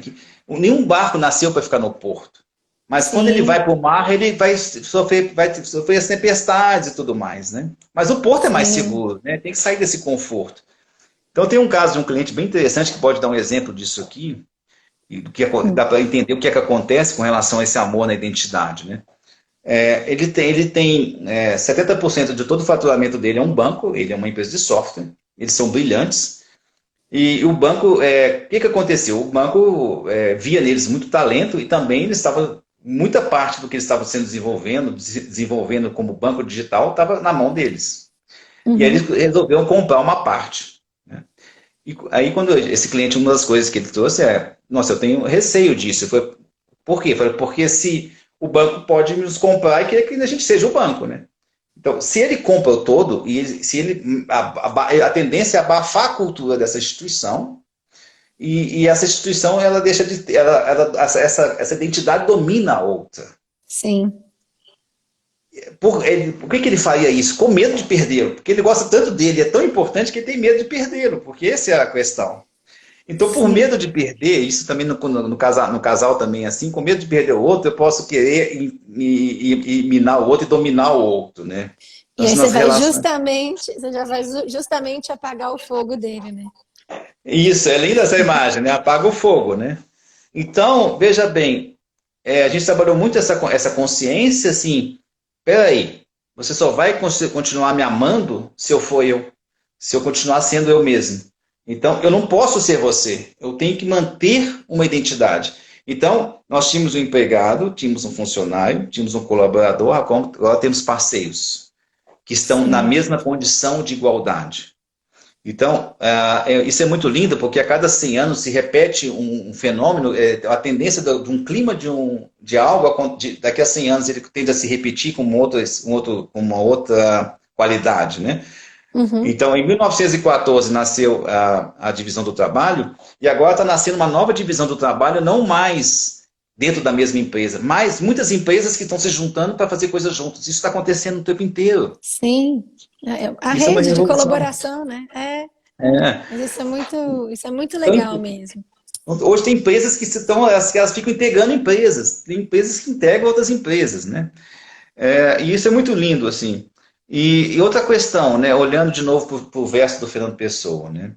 Nenhum barco nasceu para ficar no porto. Mas quando ele sim, vai para o mar, ele vai sofrer as tempestades e tudo mais, né? Mas o porto é mais sim. seguro, né? Tem que sair desse conforto. Então tem um caso de um cliente bem interessante que pode dar um exemplo disso aqui, e do que dá Hum. para entender o que é que acontece com relação a esse amor na identidade, né? Ele tem 70% de todo o faturamento dele é um banco, ele é uma empresa de software, eles são brilhantes, e o banco, o que aconteceu? O banco via neles muito talento e também eles estavam, muita parte do que eles estavam sendo desenvolvendo como banco digital, estava na mão deles. E aí eles Uhum. resolveram comprar uma parte, né? E aí quando esse cliente, uma das coisas que ele trouxe nossa, eu tenho receio disso. Por quê? Foi porque se o banco pode nos comprar e querer que a gente seja o banco, né? Então, se ele compra o todo, se ele, a tendência é abafar a cultura dessa instituição, e essa instituição, ela deixa de essa identidade domina a outra. Sim, Por que ele faria isso? Com medo de perdê-lo. Porque ele gosta tanto dele, é tão importante que ele tem medo de perdê-lo, porque essa é a questão. Então, por sim. medo de perder, isso também no casal também é assim, com medo de perder o outro, eu posso querer minar o outro e dominar o outro, né? Então, E aí assim, você nas vai relações. justamente, você já vai justamente apagar o fogo dele, né? Isso, é linda essa imagem, né? Apaga o fogo, né? Então, veja bem, a gente trabalhou muito essa consciência, assim, peraí, você só vai continuar me amando se eu for eu, se eu continuar sendo eu mesmo. Então, eu não posso ser você, eu tenho que manter uma identidade. Então, nós tínhamos um empregado, tínhamos um funcionário, tínhamos um colaborador, agora temos parceiros, que estão na Sim. mesma condição de igualdade. Então, isso é muito lindo, porque a cada 100 anos se repete um fenômeno, a tendência de um clima de algo, daqui a 100 anos ele tende a se repetir com uma outra qualidade, né? Uhum. Então, em 1914 nasceu a divisão do trabalho, e agora está nascendo uma nova divisão do trabalho, não mais dentro da mesma empresa, mas muitas empresas que estão se juntando para fazer coisas juntas. Isso está acontecendo o tempo inteiro. Sim. A Isso é uma rede de revolução. colaboração, né? É. Mas isso é muito legal Então, mesmo. hoje tem empresas que elas ficam integrando empresas, tem empresas que integram outras empresas, né? E isso é muito lindo, assim. E outra questão, né? Olhando de novo para o verso do Fernando Pessoa, né?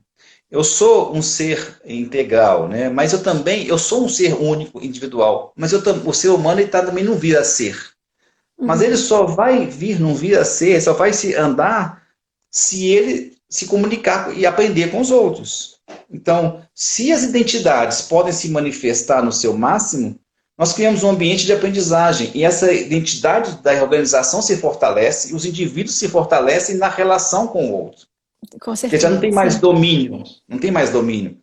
Eu sou um ser integral, né? Mas eu sou um ser único, individual. Mas o ser humano ele também não vira a ser. Mas ele Uhum. só vai vir, não vir a ser, só vai se andar se ele se comunicar e aprender com os outros. Então, se as identidades podem se manifestar no seu máximo, nós criamos um ambiente de aprendizagem e essa identidade da organização se fortalece e os indivíduos se fortalecem na relação com o outro. Com Porque já não certeza, tem mais sim. domínio, não tem mais domínio.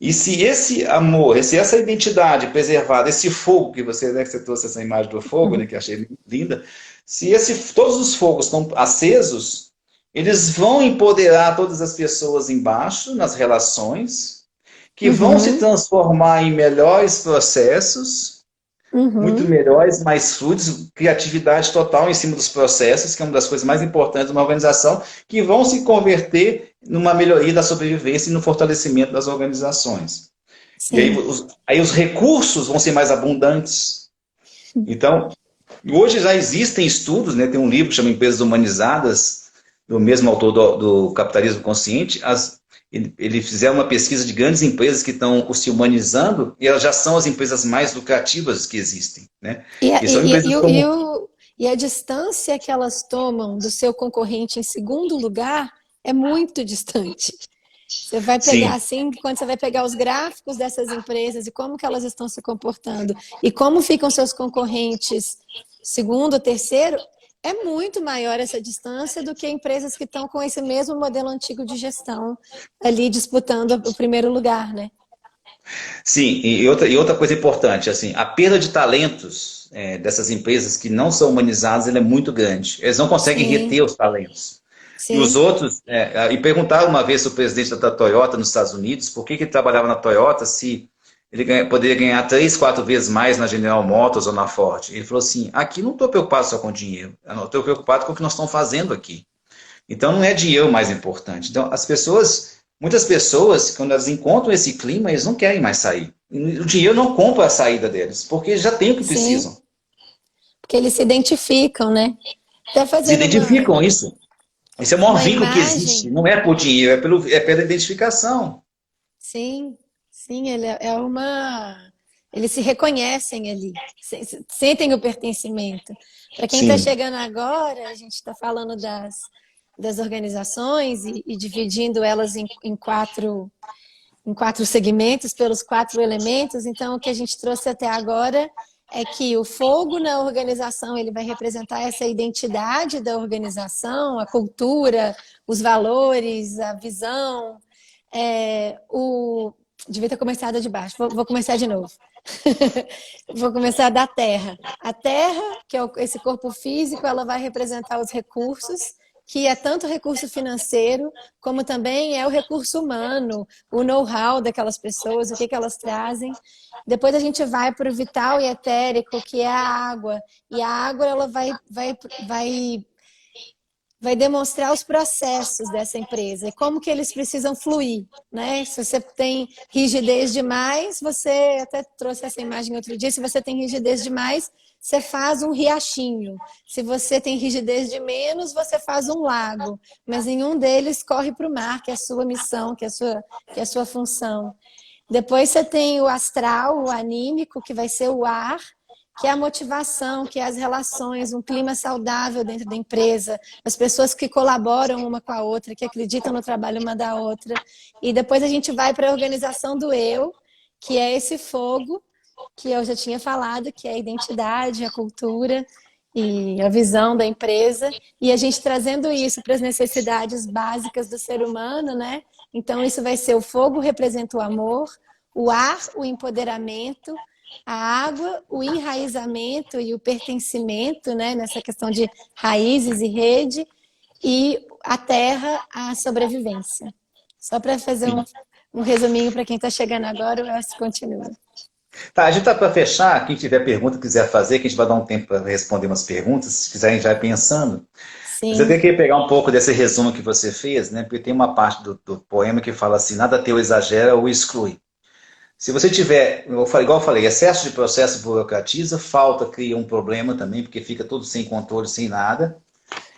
E se esse amor, se essa identidade preservada, esse fogo que você trouxe essa imagem do fogo, né, Uhum. que eu achei linda, se todos os fogos estão acesos, eles vão empoderar todas as pessoas embaixo, nas relações, que vão se Uhum. transformar em melhores processos, muito Uhum. melhores, mais fluidos, criatividade total em cima dos processos, que é uma das coisas mais importantes de uma organização, que vão se converter numa melhoria da sobrevivência e no fortalecimento das organizações. E aí, Sim. aí os recursos vão ser mais abundantes. Então, hoje já existem estudos, né? Tem um livro que chama Empresas Humanizadas, do mesmo autor do Capitalismo Consciente. Ele fizeram uma pesquisa de grandes empresas que estão se humanizando e elas já são as empresas mais lucrativas que existem, né? E, a- E são e, e, empresas e, o- e como... o- e a distância que elas tomam do seu concorrente em segundo lugar é muito distante. Você vai pegar Sim, assim, quando você vai pegar os gráficos dessas empresas e como que elas estão se comportando e como ficam seus concorrentes segundo, terceiro, é muito maior essa distância do que empresas que estão com esse mesmo modelo antigo de gestão ali disputando o primeiro lugar, né? sim. E outra coisa importante, assim, a perda de talentos dessas empresas que não são humanizadas, ela é muito grande. Eles não conseguem reter Sim, os talentos. E os sim. outros, e perguntaram uma vez ao presidente da Toyota nos Estados Unidos por que ele trabalhava na Toyota se ele poderia ganhar 3, 4 vezes mais na General Motors ou na Ford. Ele falou assim, aqui não estou preocupado só com dinheiro, eu estou preocupado com o que nós estamos fazendo aqui. Então não é dinheiro mais importante. Então muitas pessoas, quando elas encontram esse clima, eles não querem mais sair. O dinheiro não compra a saída deles, porque já tem o que Sim, precisam. porque eles se identificam, né? Até Se fazendo identificam isso. Esse é o maior uma vínculo que existe. imagem, Não é por dinheiro, é pela identificação. sim, sim, ele é uma. Eles se reconhecem ali, sentem o pertencimento. Para quem está Sim, chegando agora, a gente está falando das organizações e dividindo elas em quatro segmentos, pelos quatro elementos. Então, o que a gente trouxe até agora é que o fogo na organização ele vai representar essa identidade da organização, a cultura, os valores, a visão. Devia ter começado de baixo, vou começar de novo. Vou começar da Terra. A Terra, que é esse corpo físico, ela vai representar os recursos, que é tanto recurso financeiro, como também é o recurso humano, o know-how daquelas pessoas, o que, que elas trazem. Depois a gente vai para o vital e etérico, que é a água. E a água ela vai demonstrar os processos dessa empresa e como que eles precisam fluir, né? Se você tem rigidez demais, você até trouxe essa imagem outro dia, se você tem rigidez demais, você faz um riachinho. Se você tem rigidez de menos, você faz um lago. Mas nenhum deles corre para o mar, que é a sua missão, que é a sua função. Depois você tem o astral, o anímico, que vai ser o ar, que é a motivação, que é as relações, um clima saudável dentro da empresa, as pessoas que colaboram uma com a outra, que acreditam no trabalho uma da outra. E depois a gente vai para a organização do eu, que é esse fogo, que eu já tinha falado, que é a identidade, a cultura e a visão da empresa. E a gente trazendo isso para as necessidades básicas do ser humano, né? Então, isso vai ser o fogo representa o amor, o ar, o empoderamento, a água, o enraizamento e o pertencimento, né, nessa questão de raízes e rede, e a terra, a sobrevivência. Só para fazer sim. um resuminho para quem está chegando agora, o Elcio continua. Tá, a gente está para fechar. Quem tiver pergunta, quiser fazer, que a gente vai dar um tempo para responder umas perguntas. Se quiser, a gente vai pensando. Mas eu Sim. tenho que pegar um pouco desse resumo que você fez, né? Porque tem uma parte do poema que fala assim: nada teu exagera ou exclui. Se você tiver, igual eu falei, excesso de processo burocratiza, falta cria um problema também, porque fica tudo sem controle, sem nada.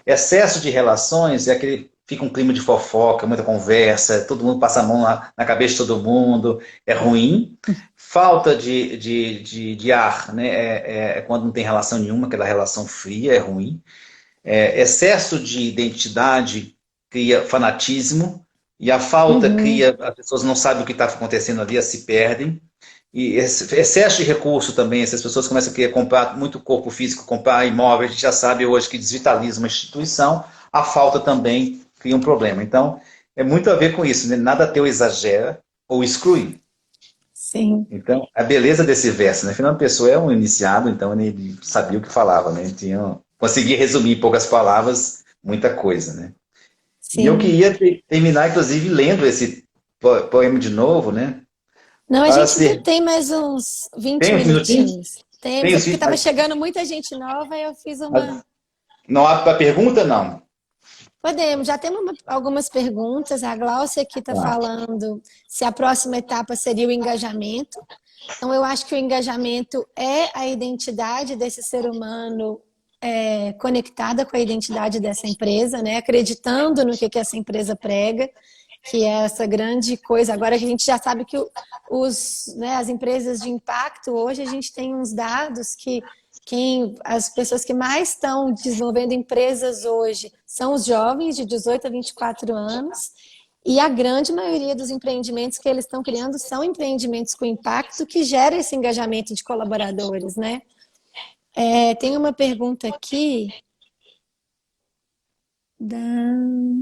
Excesso de relações é aquele, fica um clima de fofoca, muita conversa, todo mundo passa a mão na cabeça de todo mundo, é ruim. Falta de ar, né? É quando não tem relação nenhuma, aquela relação fria, é ruim. Excesso de identidade cria fanatismo, e a falta Uhum. cria, as pessoas não sabem o que está acontecendo ali, elas se perdem. E excesso de recurso também, se as pessoas começam a querer comprar muito corpo físico, comprar imóvel, a gente já sabe hoje que desvitaliza uma instituição, a falta também cria um problema. Então, é muito a ver com isso, né? Nada teu exagera ou exclui. Sim, Então, a beleza desse verso, né? Fernando Pessoa é um iniciado, então ele sabia o que falava, né? Ele tinha, conseguia resumir em poucas palavras muita coisa, né? E eu sim. queria terminar, inclusive, lendo esse poema de novo, né? Não, a Para gente ainda ser. tem mais uns 20 Tem uns minutinhos? minutinhos. Temos, Tem é os porque estava chegando muita gente nova e eu fiz uma. Não há para pergunta, não. Podemos, já temos algumas perguntas. A Glaucia aqui está Tá. falando se a próxima etapa seria o engajamento. Então, eu acho que o engajamento é a identidade desse ser humano conectada com a identidade dessa empresa, né? Acreditando no que essa empresa prega, que é essa grande coisa. Agora que a gente já sabe que as empresas de impacto, hoje a gente tem uns dados que as pessoas que mais estão desenvolvendo empresas hoje são os jovens de 18 a 24 anos, e a grande maioria dos empreendimentos que eles estão criando são empreendimentos com impacto que gera esse engajamento de colaboradores, né? Tem uma pergunta aqui da...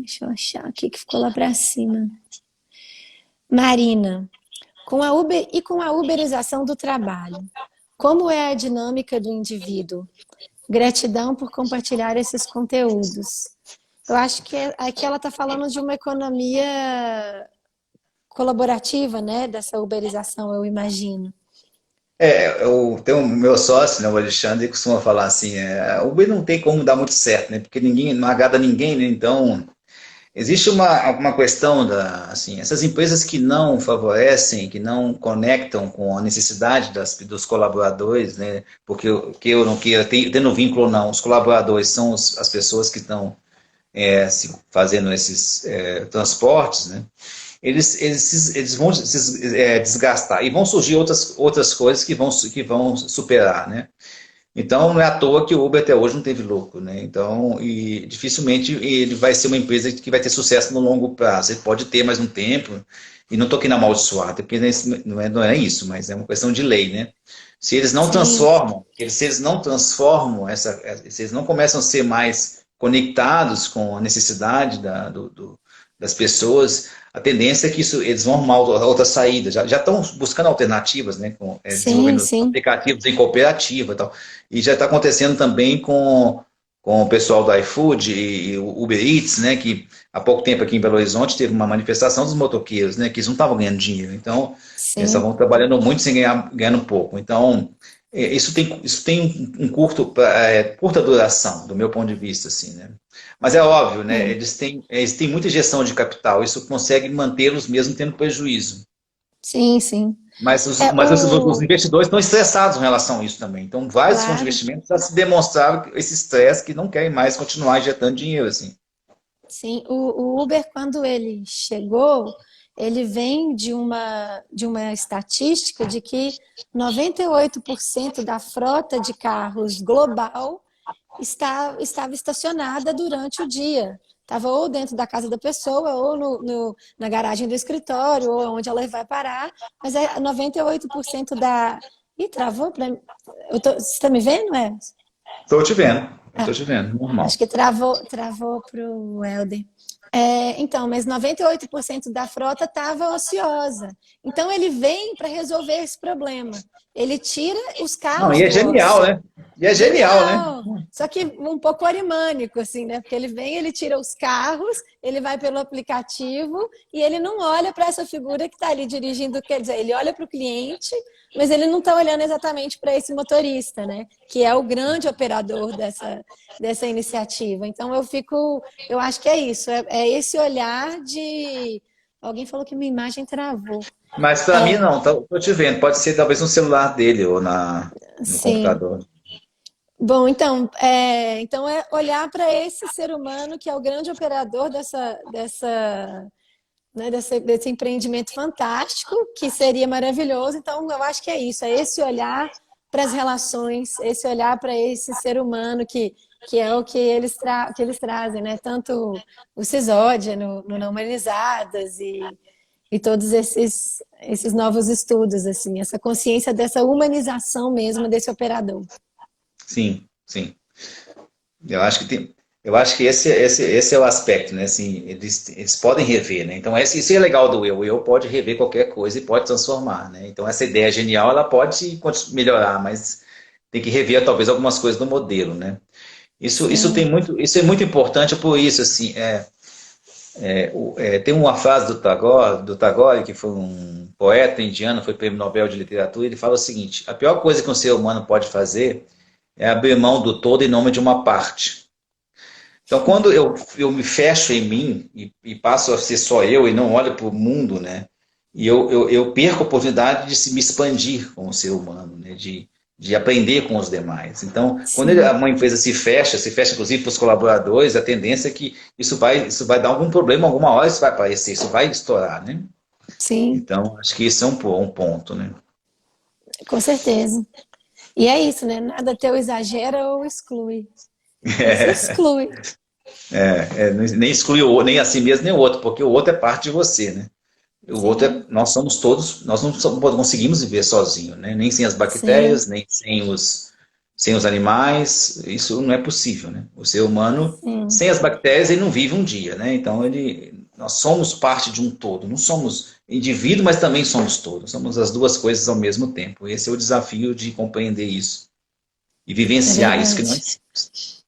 Deixa eu achar aqui que ficou lá para cima. Marina, com a uberização do trabalho, como é a dinâmica do indivíduo? Gratidão por compartilhar esses conteúdos. Eu acho que aqui ela está falando de uma economia colaborativa, né? Dessa uberização, eu imagino. Eu tenho o meu sócio, né, o Alexandre, costuma falar assim, o Uber não tem como dar muito certo, né? Porque ninguém, não agrada ninguém, né? Então, existe uma questão assim, essas empresas que não favorecem, que não conectam com a necessidade dos colaboradores, né? Porque que eu não queira, tendo vínculo ou não, os colaboradores são as pessoas que estão fazendo esses transportes, né? Eles vão se desgastar e vão surgir outras coisas que vão superar, né? Então, não é à toa que o Uber até hoje não teve lucro, né? Então, e dificilmente ele vai ser uma empresa que vai ter sucesso no longo prazo. Ele pode ter mais um tempo, e não estou aqui na amaldiçoada, porque não é isso, mas é uma questão de lei, né? Se eles não Sim, transformam, se eles não transformam se eles não começam a ser mais conectados com a necessidade das pessoas, a tendência é que eles vão arrumar outra saída. Já estão buscando alternativas, né? sim, Desenvolvendo sim. aplicativos em cooperativa e tal. E já está acontecendo também com o pessoal do iFood e o Uber Eats, né? Que há pouco tempo aqui em Belo Horizonte teve uma manifestação dos motoqueiros, né? Que eles não estavam ganhando dinheiro. Então, eles Sim. estavam trabalhando muito sem ganhando pouco. Então, isso tem um curta duração, do meu ponto de vista, assim, né? Mas é óbvio, né? É. Eles têm muita gestão de capital, isso consegue mantê-los mesmo tendo prejuízo. Sim, sim. Mas os investidores estão estressados em relação a isso também. Então, vários fundos de Claro, investimento já se demonstraram esse estresse que não querem mais continuar injetando dinheiro, assim. sim. O Uber, quando ele chegou, ele vem de uma estatística de que 98% da frota de carros global estava estacionada durante o dia. Estava ou dentro da casa da pessoa, ou na garagem do escritório, ou onde ela vai parar. Mas é 98% da. Ih, travou para mim. Você está me vendo, é? Estou te vendo, Ah, estou te vendo, acho normal. que travou para o Helder. Então, mas 98% da frota estava ociosa. Então, ele vem para resolver esse problema. Ele tira os Não, carros e é do genial, ócio. né? E é genial, né? Genial! Só que um pouco arimânico, assim, né? Porque ele vem, ele tira os carros, ele vai pelo aplicativo e ele não olha para essa figura que está ali dirigindo. Quer dizer, ele olha para o cliente, mas ele não está olhando exatamente para esse motorista, né? Que é o grande operador dessa iniciativa. Então eu acho que é isso, é esse olhar de. Alguém falou que minha imagem travou. Mas para mim não, tô te vendo. Pode ser talvez no celular dele ou no Sim. computador. Bom, então é olhar para esse ser humano que é o grande operador desse empreendimento fantástico, que seria maravilhoso. Então, eu acho que é isso, é esse olhar para as relações, esse olhar para esse ser humano que é o que eles trazem, né? Tanto o Cisódia no Não Humanizadas e todos esses novos estudos, assim, essa consciência dessa humanização mesmo desse operador. Sim, sim. Eu acho que esse é o aspecto, né? Assim, eles podem rever, né? Então, isso é legal do eu. O eu pode rever qualquer coisa e pode transformar, né? Então, essa ideia genial, ela pode melhorar, mas tem que rever talvez algumas coisas do modelo, né? Sim, Isso é muito importante por isso, assim, tem uma frase do Tagore, que foi um poeta indiano, foi prêmio Nobel de Literatura, ele fala o seguinte: a pior coisa que um ser humano pode fazer é abrir mão do todo em nome de uma parte. Então, quando eu me fecho em mim e passo a ser só eu e não olho para o mundo, né? E eu perco a oportunidade de me expandir como ser humano, né? De aprender com os demais. Então, quando sim, uma empresa se fecha inclusive para os colaboradores, a tendência é que isso vai dar algum problema, alguma hora isso vai aparecer, isso vai estourar, né? sim, Então, acho que isso é um ponto, né? com certeza. E é isso, né? Nada teu exagera ou exclui. Esse exclui. Nem exclui nem a si mesmo nem o outro, porque o outro é parte de você, né? O outro Sim, nós somos todos, nós não conseguimos viver sozinho, né? Nem sem as sim, bactérias, nem sem os animais, isso não é possível, né? O ser humano, sim. sem as bactérias, ele não vive um dia, né? Então, nós somos parte de um todo, não somos indivíduo, mas também somos todos, somos as duas coisas ao mesmo tempo. Esse é o desafio de compreender isso e É vivenciar isso, que não é verdade. simples.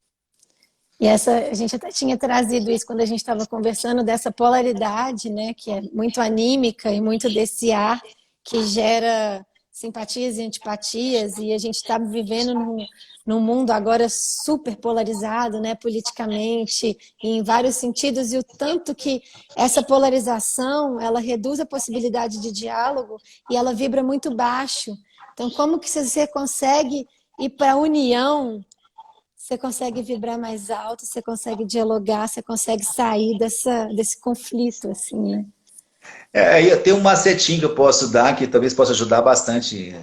E a gente até tinha trazido isso quando a gente estava conversando dessa polaridade, né? Que é muito anímica e muito desse ar que gera simpatias e antipatias, e a gente está vivendo num mundo agora super polarizado, né, politicamente, em vários sentidos, e o tanto que essa polarização, ela reduz a possibilidade de diálogo e ela vibra muito baixo. Então, como que você consegue ir para a união? Você consegue vibrar mais alto, você consegue dialogar, você consegue sair desse conflito, assim, né? Eu tenho um macetinho que eu posso dar que talvez possa ajudar bastante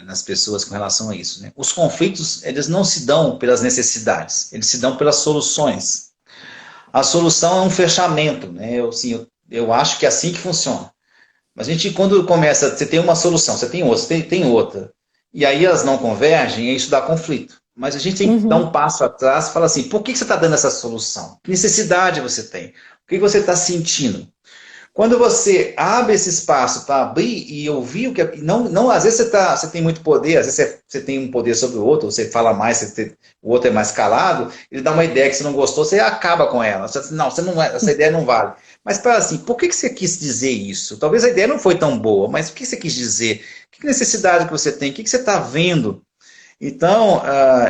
nas pessoas com relação a isso, né? Os conflitos, eles não se dão pelas necessidades, eles se dão pelas soluções. A solução é um fechamento, né? Eu acho que é assim que funciona. Mas a gente, quando começa, você tem uma solução, você tem outra, tem outra, e aí elas não convergem, e isso dá conflito. Mas a gente tem que dar um passo atrás e falar assim, por que você está dando essa solução? Que necessidade você tem? O que você está sentindo? Quando você abre esse espaço para abrir e ouvir o que... Não, às vezes você tem muito poder, às vezes você tem um poder sobre o outro, você fala mais, o outro é mais calado, ele dá uma ideia que você não gostou, você acaba com ela. Essa ideia não vale. Mas para assim, por que você quis dizer isso? Talvez a ideia não foi tão boa, mas o que você quis dizer? Que necessidade que você tem? O que você está vendo? Então,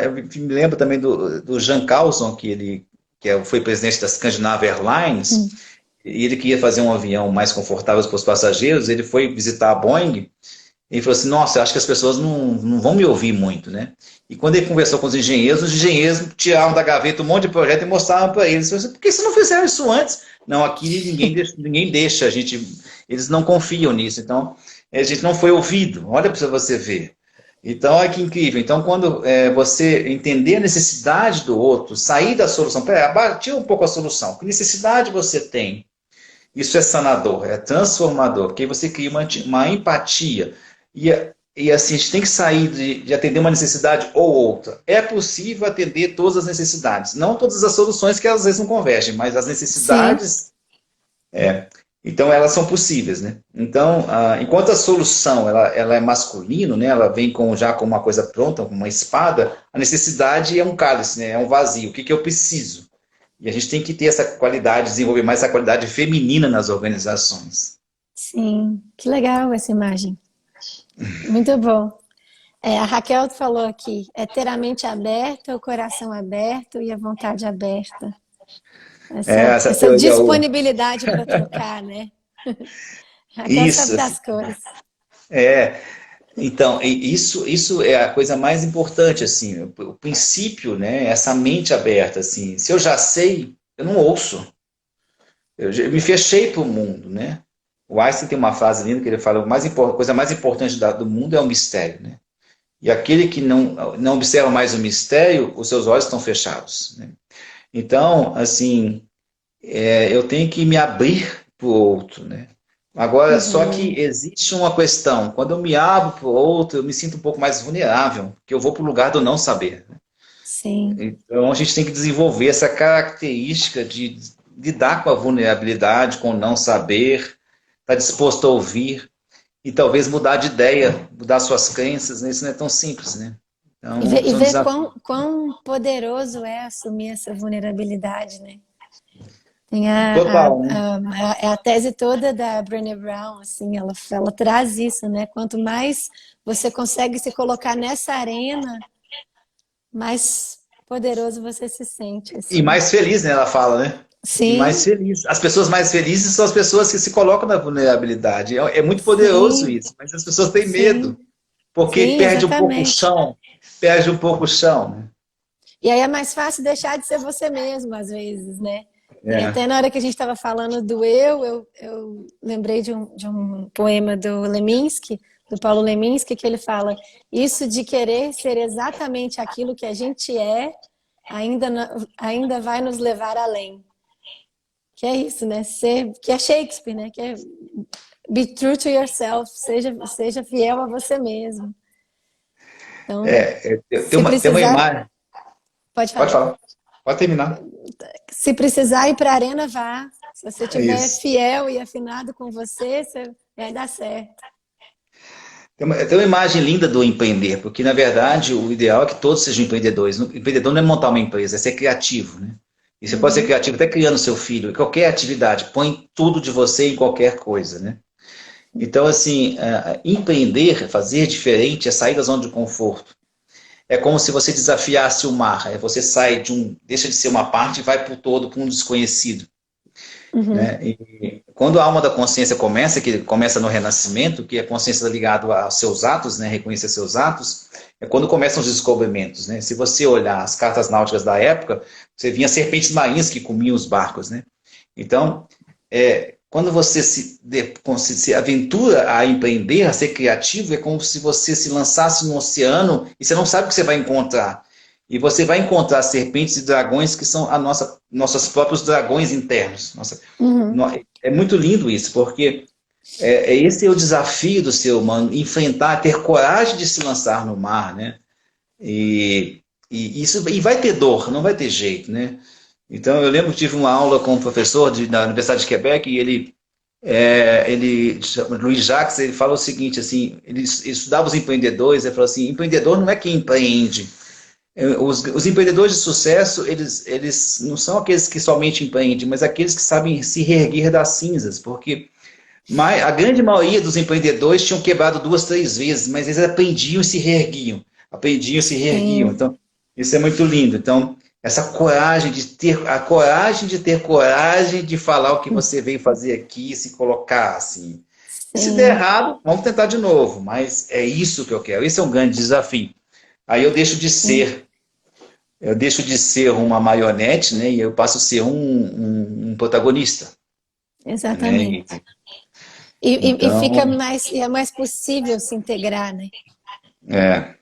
eu me lembro também do Jan Carlzon, foi presidente da Scandinavian Airlines, e ele queria fazer um avião mais confortável para os passageiros, ele foi visitar a Boeing, e falou assim, nossa, eu acho que as pessoas não vão me ouvir muito, né? E quando ele conversou com os engenheiros tiraram da gaveta um monte de projeto e mostraram para eles. Por que vocês não fizeram isso antes? Não, aqui ninguém deixa, eles não confiam nisso, então a gente não foi ouvido, olha para você ver. Então, olha que incrível. Então, quando você entender a necessidade do outro, sair da solução, tira um pouco a solução, que necessidade você tem? Isso é sanador, é transformador, porque aí você cria uma empatia. E assim, a gente tem que sair de atender uma necessidade ou outra. É possível atender todas as necessidades. Não todas as soluções, que às vezes não convergem, mas as necessidades... Então, elas são possíveis, né? Então, enquanto a solução ela é masculino, né? Ela vem já com uma coisa pronta, com uma espada, a necessidade é um cálice, né? É um vazio. O que eu preciso? E a gente tem que ter essa qualidade, desenvolver mais essa qualidade feminina nas organizações. Sim, que legal essa imagem. Muito bom. A Raquel falou aqui, é ter a mente aberta, o coração aberto e a vontade aberta. Essa disponibilidade para trocar, né? Raquel sabe das coisas. Então, isso é a coisa mais importante, assim, o princípio, né, essa mente aberta, assim, se eu já sei, eu não ouço, eu me fechei para o mundo, né, o Einstein tem uma frase linda que ele fala, a coisa mais importante do mundo é o mistério, né, e aquele que não observa mais o mistério, os seus olhos estão fechados, né, então, assim, eu tenho que me abrir para o outro, né. Agora, só que existe uma questão. Quando eu me abro para o outro, eu me sinto um pouco mais vulnerável, porque eu vou para o lugar do não saber. Sim. Então, a gente tem que desenvolver essa característica de lidar com a vulnerabilidade, com o não saber, estar disposto a ouvir e talvez mudar de ideia, mudar suas crenças. Né? Isso não é tão simples, né? Então, e ver quão poderoso é assumir essa vulnerabilidade, né? Tem a tese toda da Brené Brown, assim, ela traz isso, né? Quanto mais você consegue se colocar nessa arena, mais poderoso você se sente. Assim. E mais feliz, né? Ela fala, né? Sim. E mais feliz. As pessoas mais felizes são as pessoas que se colocam na vulnerabilidade. É muito poderoso isso, mas as pessoas têm medo, porque perde um pouco o chão. Perde um pouco o chão, né? E aí é mais fácil deixar de ser você mesmo, às vezes, né? E até na hora que a gente estava falando do eu lembrei de um poema do Leminski, do Paulo Leminski, que ele fala, isso de querer ser exatamente aquilo que a gente ainda vai nos levar além. Que é isso, né? Que é Shakespeare, né? Que é be true to yourself, seja fiel a você mesmo. Então, tem uma imagem. Pode falar. Pode falar. Pode terminar. Se precisar ir para a arena, vá. Se você estiver fiel e afinado com você vai dar certo. Tem uma imagem linda do empreender, porque, na verdade, o ideal é que todos sejam empreendedores. O empreendedor não é montar uma empresa, é ser criativo, né? E você pode ser criativo até criando seu filho, em qualquer atividade. Põe tudo de você em qualquer coisa, né? Então, assim, empreender, fazer diferente, é sair da zona de conforto. É como se você desafiasse o mar. Você sai deixa de ser uma parte e vai para o todo, para um desconhecido. Uhum. Né? E quando a alma da consciência começa, que começa no renascimento, que a consciência está ligada aos seus atos, né? Reconhecer seus atos, é quando começam os descobrimentos. Né? Se você olhar as cartas náuticas da época, você via serpentes marinhas que comiam os barcos. Né? Então, quando você se aventura a empreender, a ser criativo, é como se você se lançasse no oceano e você não sabe o que você vai encontrar. E você vai encontrar serpentes e dragões que são nossos próprios dragões internos. Uhum. É muito lindo isso, porque esse é o desafio do ser humano, enfrentar, ter coragem de se lançar no mar, né? E vai ter dor, não vai ter jeito, né? Então, eu lembro que tive uma aula com um professor da Universidade de Quebec e Luiz Jacques, ele fala o seguinte, assim, ele estudava os empreendedores, ele falou assim, empreendedor não é quem empreende. Os empreendedores de sucesso, eles não são aqueles que somente empreendem, mas aqueles que sabem se reerguer das cinzas, porque a grande maioria dos empreendedores tinham quebrado 2, 3 vezes, mas eles aprendiam e se reerguiam. Aprendiam e se reerguiam. Sim, Então, isso é muito lindo. Então, essa coragem a coragem de ter coragem de falar o que você veio fazer aqui e se colocar assim. E se der sim. errado, vamos tentar de novo, mas é isso que eu quero. Esse é um grande desafio. Aí Sim. eu deixo de ser uma marionete, né, e eu passo a ser um protagonista, né? Exatamente. E fica Então, mais, e é mais possível se integrar, né? é,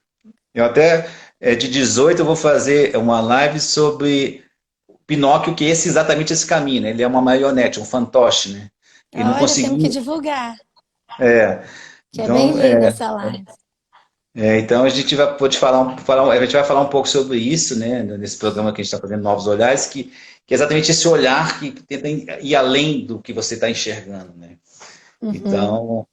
eu até, de 18 eu vou fazer uma live sobre Pinóquio, que é exatamente esse caminho, né? Ele é uma marionete, um fantoche, né? Ele não Olha, temos que conseguiu. divulgar, É, que é então, bem-vinda essa live. então a gente vai poder a gente vai falar um pouco sobre isso, né? Nesse programa que a gente está fazendo Novos Olhares, que é exatamente esse olhar que tenta ir além do que você está enxergando, né? Uhum. Então,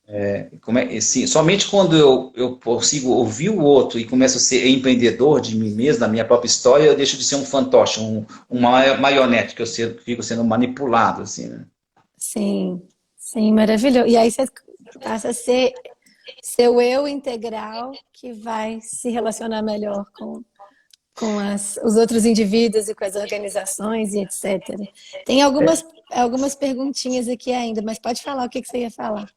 assim, somente quando eu consigo ouvir o outro e começo a ser empreendedor de mim mesmo, da minha própria história, eu deixo de ser um fantoche, uma marionete, que fico sendo manipulado, assim, né? Sim, sim, maravilhoso. E aí você passa a ser o eu integral que vai se relacionar melhor com os outros indivíduos e com as organizações e etc. Tem algumas perguntinhas aqui ainda, mas pode falar o que você ia falar.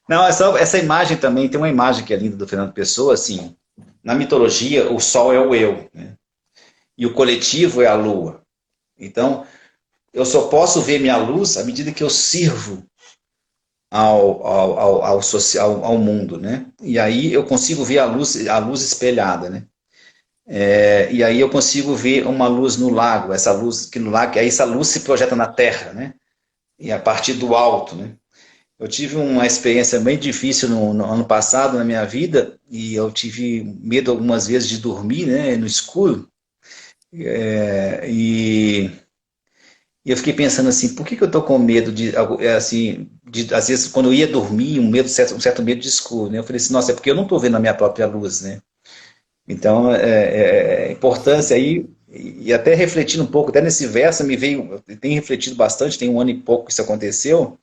Não, essa imagem também, tem uma imagem que é linda do Fernando Pessoa, assim, na mitologia, o sol é o eu, né? E o coletivo é a lua. Então, eu só posso ver minha luz à medida que eu sirvo ao mundo, né? E aí eu consigo ver a luz espelhada, né? E aí eu consigo ver uma luz no lago, essa luz que no lago, aí essa luz se projeta na terra, né? E a partir do alto, né? Eu tive uma experiência bem difícil no ano passado na minha vida e eu tive medo algumas vezes de dormir, né, no escuro. E eu fiquei pensando assim, por que eu estou com medo assim, às vezes quando eu ia dormir, um certo medo de escuro, né? Eu falei assim, nossa, é porque eu não estou vendo a minha própria luz, né? Então, a importância aí, e até refletindo um pouco, até nesse verso eu tenho refletido bastante, tem um ano e pouco que isso aconteceu,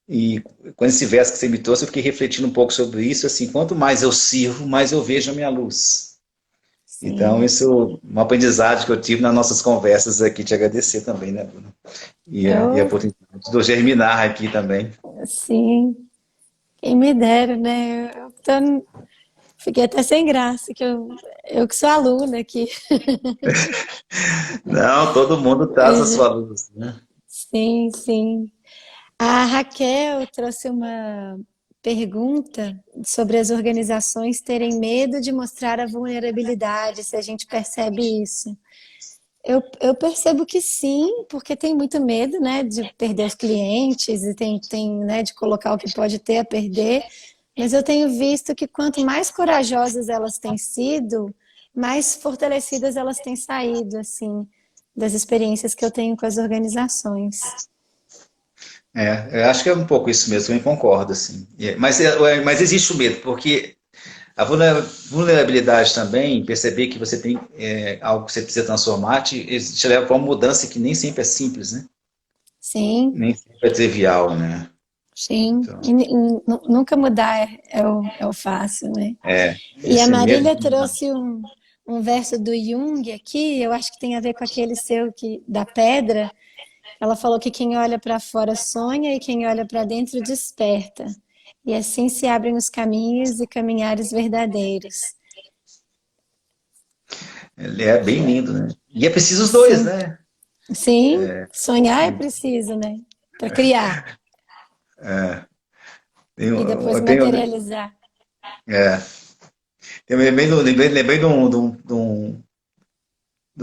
e com esse verso que você me trouxe, eu fiquei refletindo um pouco sobre isso, assim, quanto mais eu sirvo, mais eu vejo a minha luz. Então, Sim, isso é uma aprendizagem que eu tive nas nossas conversas aqui, te agradecer também, né, Bruno? E a eu, oportunidade do germinar aqui também. sim, quem me dera, né? Fiquei até sem graça, eu que sou aluna aqui. Não, todo mundo traz a sua luz, né? Sim, sim. A Raquel trouxe uma pergunta sobre as organizações terem medo de mostrar a vulnerabilidade, se a gente percebe isso. Eu percebo que sim, porque tem muito medo, né, de perder os clientes e né, de colocar o que pode ter a perder. Mas eu tenho visto que quanto mais corajosas elas têm sido, mais fortalecidas elas têm saído, assim, das experiências que eu tenho com as organizações. Eu acho que é um pouco isso mesmo, eu concordo, assim. Mas existe o medo, porque a vulnerabilidade também, perceber que você tem algo que você precisa transformar, te leva para uma mudança que nem sempre é simples, né? Sim, Nem sempre é trivial, né? Sim, Então, nunca mudar é o fácil, né? E a esse medo Marília de mudar. trouxe um verso do Jung aqui, eu acho que tem a ver com aquele seu da pedra. Ela falou que quem olha para fora sonha e quem olha para dentro desperta. E assim se abrem os caminhos e caminhares verdadeiros. Ele é bem lindo, né? E é preciso os dois, Sim, né? sim, sonhar é preciso, né? Para criar e depois Tenho, materializar. é, eu lembrei de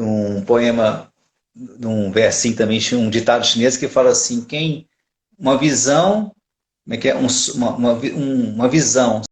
um poema, de um versinho também, um ditado chinês que fala assim, uma visão, como é que é? Uma visão